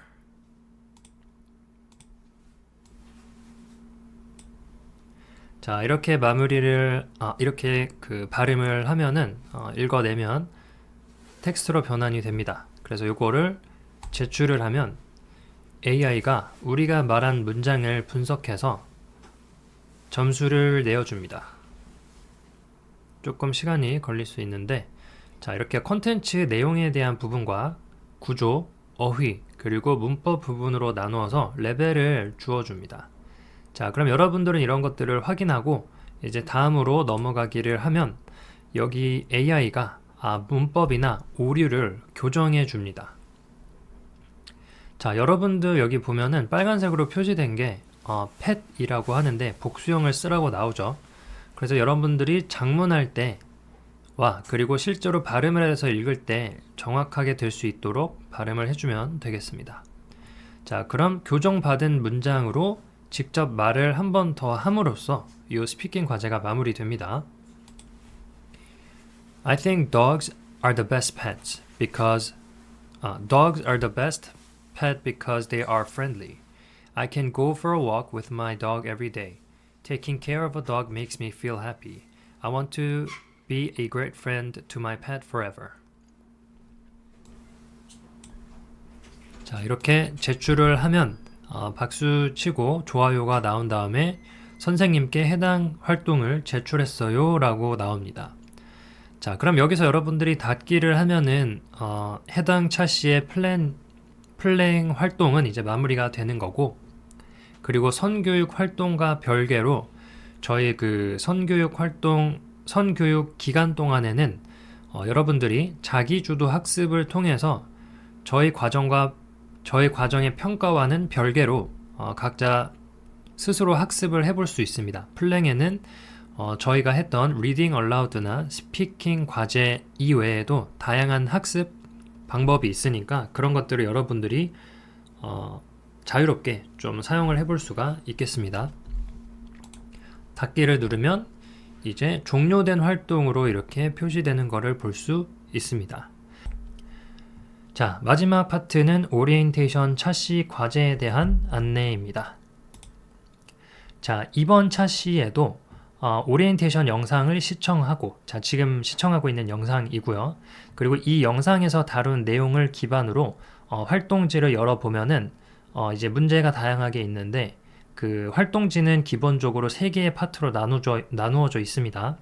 자, 이렇게 이렇게 그 발음을 하면은 읽어내면 텍스트로 변환이 됩니다. 그래서 이거를 제출을 하면 AI가 우리가 말한 문장을 분석해서 점수를 내어줍니다. 조금 시간이 걸릴 수 있는데 자, 이렇게 컨텐츠 내용에 대한 부분과 구조, 어휘, 그리고 문법 부분으로 나누어서 레벨을 주어줍니다. 자, 그럼 여러분들은 이런 것들을 확인하고 이제 다음으로 넘어가기를 하면 여기 AI가 문법이나 오류를 교정해 줍니다. 자, 여러분들 여기 보면은 빨간색으로 표시된 게 pet이라고 하는데 복수형을 쓰라고 나오죠. 그래서 여러분들이 작문할 때와 그리고 실제로 발음을 해서 읽을 때 정확하게 될 수 있도록 발음을 해주면 되겠습니다. 자, 그럼 교정받은 문장으로 직접 말을 한 번 더 함으로써 이 스피킹 과제가 마무리됩니다. I think dogs are the best pets because dogs are the best pet because they are friendly. I can go for a walk with my dog every day. Taking care of a dog makes me feel happy. I want to be a great friend to my pet forever. 자, 이렇게 제출을 하면 박수 치고 좋아요가 나온 다음에 선생님께 해당 활동을 제출했어요 라고 나옵니다. 자, 그럼 여기서 여러분들이 닫기를 하면은 해당 차시의 플랭 활동은 이제 마무리가 되는 거고, 그리고 선교육 활동과 별개로 저희 그 선교육 기간 동안에는 여러분들이 자기주도 학습을 통해서 저희 과정의 평가와는 별개로 각자 스스로 학습을 해볼 수 있습니다. 플랭에는 저희가 했던 리딩 얼라우드나 스피킹 과제 이외에도 다양한 학습 방법이 있으니까 그런 것들을 여러분들이 자유롭게 좀 사용을 해볼 수가 있겠습니다. 닫기를 누르면 이제 종료된 활동으로 이렇게 표시되는 것을 볼 수 있습니다. 자, 마지막 파트는 오리엔테이션 차시 과제에 대한 안내입니다. 자, 이번 차시에도 오리엔테이션 영상을 시청하고, 자, 지금 시청하고 있는 영상이고요. 그리고 이 영상에서 다룬 내용을 기반으로 활동지를 열어보면은 이제 문제가 다양하게 있는데, 그 활동지는 기본적으로 3개의 파트로 나누어져 있습니다.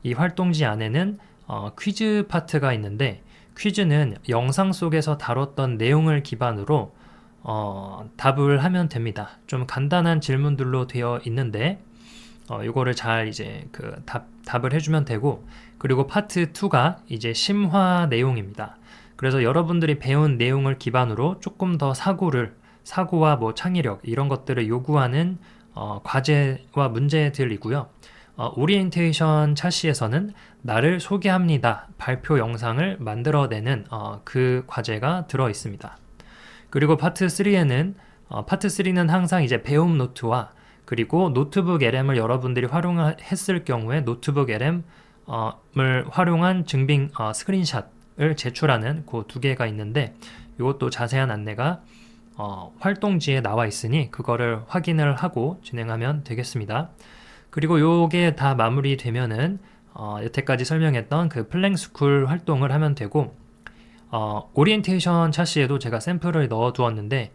이 활동지 안에는 퀴즈 파트가 있는데, 퀴즈는 영상 속에서 다뤘던 내용을 기반으로 답을 하면 됩니다. 좀 간단한 질문들로 되어 있는데 이거를 잘 이제 그 답을 해주면 되고, 그리고 파트 2가 이제 심화 내용입니다. 그래서 여러분들이 배운 내용을 기반으로 조금 더 사고와 뭐 창의력 이런 것들을 요구하는 과제와 문제들이고요. 오리엔테이션 차시에서는 나를 소개합니다 발표 영상을 만들어내는 그 과제가 들어 있습니다. 그리고 파트 3는 항상 이제 배움 노트와 그리고 노트북 LM을 여러분들이 활용했을 경우에 노트북 LM을 활용한 증빙 스크린샷을 제출하는 그 2개가 있는데, 이것도 자세한 안내가 활동지에 나와 있으니 그거를 확인을 하고 진행하면 되겠습니다. 그리고 요게 다 마무리되면은 여태까지 설명했던 그 플랭스쿨 활동을 하면 되고, 오리엔테이션 차시에도 제가 샘플을 넣어 두었는데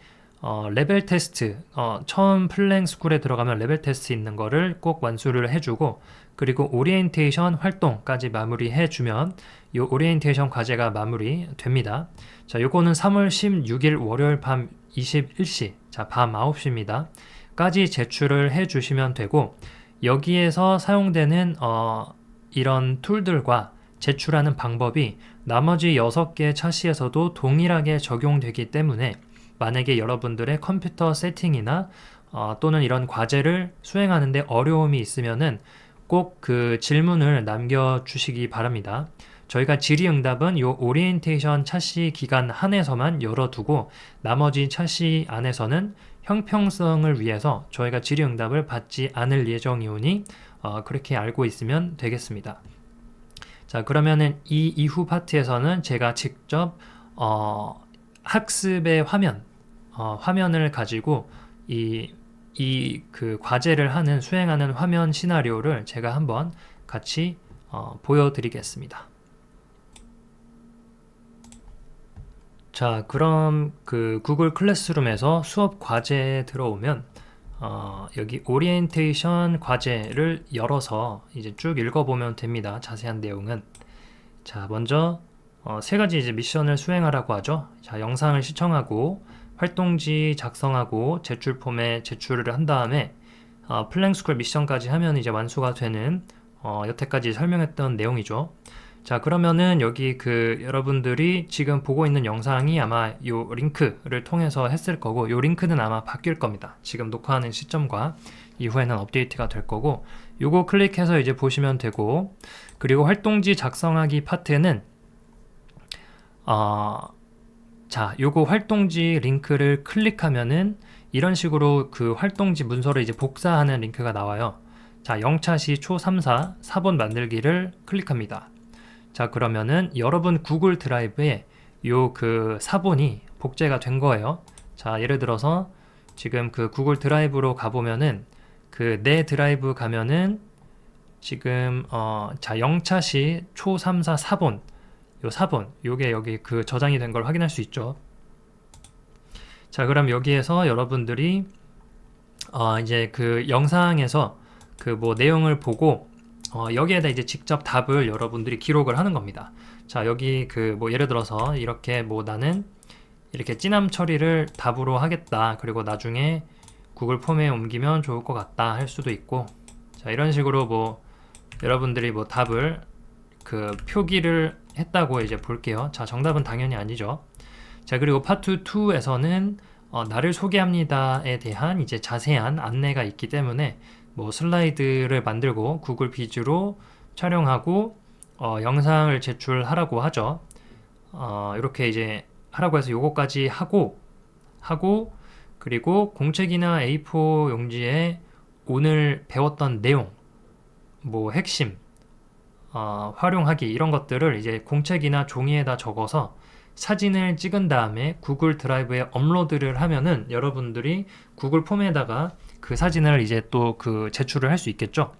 레벨 테스트, 처음 플랭스쿨에 들어가면 레벨 테스트 있는 거를 꼭 완수를 해주고, 그리고 오리엔테이션 활동까지 마무리해주면 이 오리엔테이션 과제가 마무리됩니다. 자, 요거는 3월 16일 월요일 밤 21시, 자, 밤 9시입니다. 까지 제출을 해주시면 되고, 여기에서 사용되는 이런 툴들과 제출하는 방법이 나머지 6개 차시에서도 동일하게 적용되기 때문에 만약에 여러분들의 컴퓨터 세팅이나 또는 이런 과제를 수행하는데 어려움이 있으면은 꼭 그 질문을 남겨주시기 바랍니다. 저희가 질의응답은 이 오리엔테이션 차시 기간 한에서만 열어두고 나머지 차시 안에서는 형평성을 위해서 저희가 질의응답을 받지 않을 예정이오니 그렇게 알고 있으면 되겠습니다. 자, 그러면은 이 이후 파트에서는 제가 직접 학습의 화면을 가지고 그 과제를 수행하는 화면 시나리오를 제가 한번 같이 보여드리겠습니다. 자, 그럼 그 구글 클래스룸에서 수업 과제에 들어오면 여기 오리엔테이션 과제를 열어서 이제 쭉 읽어보면 됩니다. 자세한 내용은. 자, 먼저 3가지 이제 미션을 수행하라고 하죠. 자, 영상을 시청하고 활동지 작성하고 제출 폼에 제출을 한 다음에 플랭스쿨 미션까지 하면 이제 완수가 되는 여태까지 설명했던 내용이죠. 자, 그러면은 여기 그 여러분들이 지금 보고 있는 영상이 아마 요 링크를 통해서 했을 거고, 요 링크는 아마 바뀔 겁니다. 지금 녹화하는 시점과 이후에는 업데이트가 될 거고, 요거 클릭해서 이제 보시면 되고, 그리고 활동지 작성하기 파트는 자, 요거 활동지 링크를 클릭하면은 이런 식으로 그 활동지 문서를 이제 복사하는 링크가 나와요. 자, 영차시 초3사 사본 만들기를 클릭합니다. 자, 그러면은 여러분 구글 드라이브에 요 그 사본이 복제가 된 거예요. 자, 예를 들어서 지금 그 구글 드라이브로 가보면은 그 내 드라이브 가면은 지금 자, 영차시 초3사 사본, 요 사본 요게 여기 그 저장이 된 걸 확인할 수 있죠. 자, 그럼 여기에서 여러분들이 이제 그 영상에서 그 뭐 내용을 보고 여기에다 이제 직접 답을 여러분들이 기록을 하는 겁니다. 자, 여기 그 뭐 예를 들어서 이렇게 뭐 나는 이렇게 찌남 처리를 답으로 하겠다. 그리고 나중에 구글 폼에 옮기면 좋을 것 같다 할 수도 있고, 자, 이런 식으로 뭐 여러분들이 뭐 답을 그 표기를 했다고 이제 볼게요. 자, 정답은 당연히 아니죠. 자, 그리고 파트 2에서는 나를 소개합니다에 대한 이제 자세한 안내가 있기 때문에 뭐 슬라이드를 만들고 구글 비즈로 촬영하고 영상을 제출하라고 하죠. 이렇게 이제 하라고 해서 요거까지 하고 그리고 공책이나 A4 용지에 오늘 배웠던 내용, 뭐 핵심, 활용하기 이런 것들을 이제 공책이나 종이에다 적어서 사진을 찍은 다음에 구글 드라이브에 업로드를 하면은 여러분들이 구글 폼에다가 그 사진을 이제 또 그 제출을 할 수 있겠죠.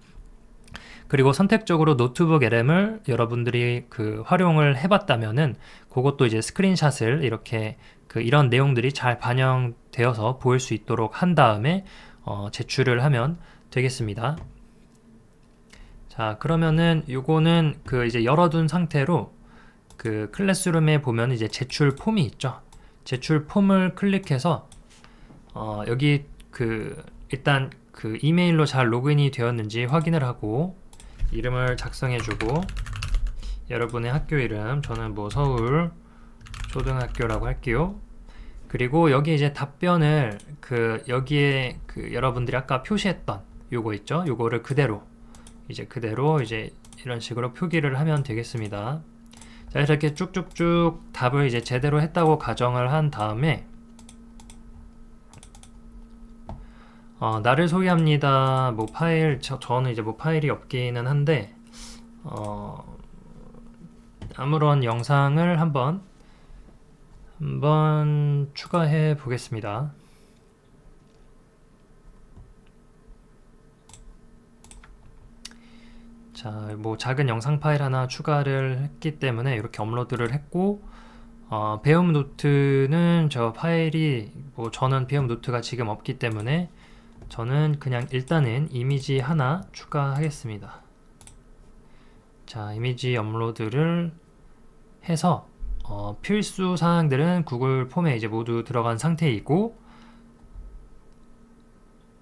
그리고 선택적으로 노트북 LM을 여러분들이 그 활용을 해봤다면은 그것도 이제 스크린샷을 이렇게 그 이런 내용들이 잘 반영되어서 보일 수 있도록 한 다음에 제출을 하면 되겠습니다. 자, 그러면은 요거는 그 이제 열어둔 상태로 그 클래스룸에 보면 이제 제출 폼이 있죠. 제출 폼을 클릭해서 여기 그 일단 그 이메일로 잘 로그인이 되었는지 확인을 하고 이름을 작성해주고 여러분의 학교 이름, 저는 뭐 서울 초등학교라고 할게요. 그리고 여기 이제 답변을 그 여기에 그 여러분들이 아까 표시했던 요거 있죠. 요거를 그대로 이제 이런 식으로 표기를 하면 되겠습니다. 자, 이렇게 쭉쭉쭉 답을 이제 제대로 했다고 가정을 한 다음에 나를 소개합니다. 뭐 파일 저는 이제 뭐 파일이 없기는 한데 아무런 영상을 한번 추가해 보겠습니다. 자, 뭐 작은 영상 파일 하나 추가를 했기 때문에 이렇게 업로드를 했고 배움 노트는 저 파일이 뭐 저는 배움 노트가 지금 없기 때문에 저는 그냥 일단은 이미지 하나 추가하겠습니다. 자, 이미지 업로드를 해서 필수 사항들은 구글 폼에 이제 모두 들어간 상태이고,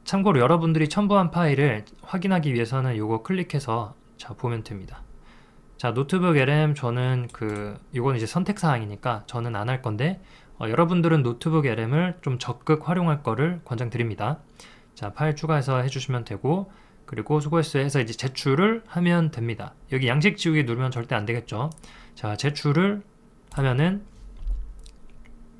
참고로 여러분들이 첨부한 파일을 확인하기 위해서는 요거 클릭해서 자 보면 됩니다. 자, 노트북 LM 저는 이건 이제 선택 사항이니까 저는 안 할 건데 여러분들은 노트북 LM을 좀 적극 활용할 거를 권장드립니다. 자, 파일 추가해서 해주시면 되고, 그리고 수고했어요 해서 이제 제출을 하면 됩니다. 여기 양식 지우기 누르면 절대 안 되겠죠. 자, 제출을 하면은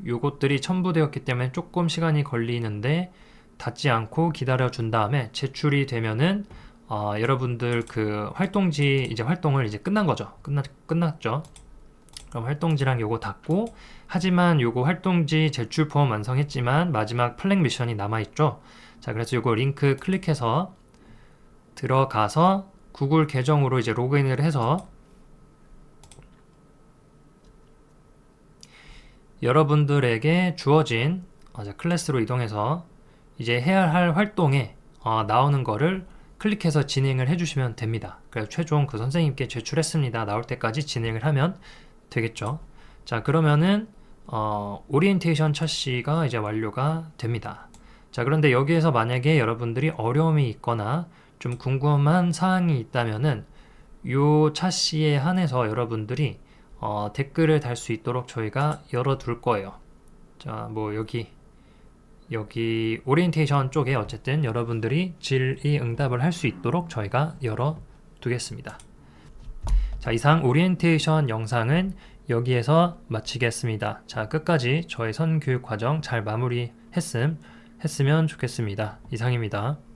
요것들이 첨부되었기 때문에 조금 시간이 걸리는데 닫지 않고 기다려 준 다음에 제출이 되면은 여러분들 그 활동지 이제 활동을 이제 끝난 거죠. 끝났죠. 그럼 활동지랑 요거 닫고, 하지만 요거 활동지 제출 폼 완성했지만 마지막 플랭 미션이 남아있죠. 자, 그래서 요거 링크 클릭해서 들어가서 구글 계정으로 이제 로그인을 해서 여러분들에게 주어진 클래스로 이동해서 이제 해야 할 활동에 나오는 거를 클릭해서 진행을 해주시면 됩니다. 그래서 최종 그 선생님께 제출했습니다 나올 때까지 진행을 하면 되겠죠. 자, 그러면은 오리엔테이션 차시가 이제 완료가 됩니다. 자, 그런데 여기에서 만약에 여러분들이 어려움이 있거나 좀 궁금한 사항이 있다면은 요 차시에 한해서 여러분들이 댓글을 달 수 있도록 저희가 열어둘 거예요. 자, 뭐 여기 오리엔테이션 쪽에 어쨌든 여러분들이 질의응답을 할 수 있도록 저희가 열어두겠습니다. 자, 이상 오리엔테이션 영상은 여기에서 마치겠습니다. 자, 끝까지 저희 선교육 과정 잘 마무리했음 했으면 좋겠습니다. 이상입니다.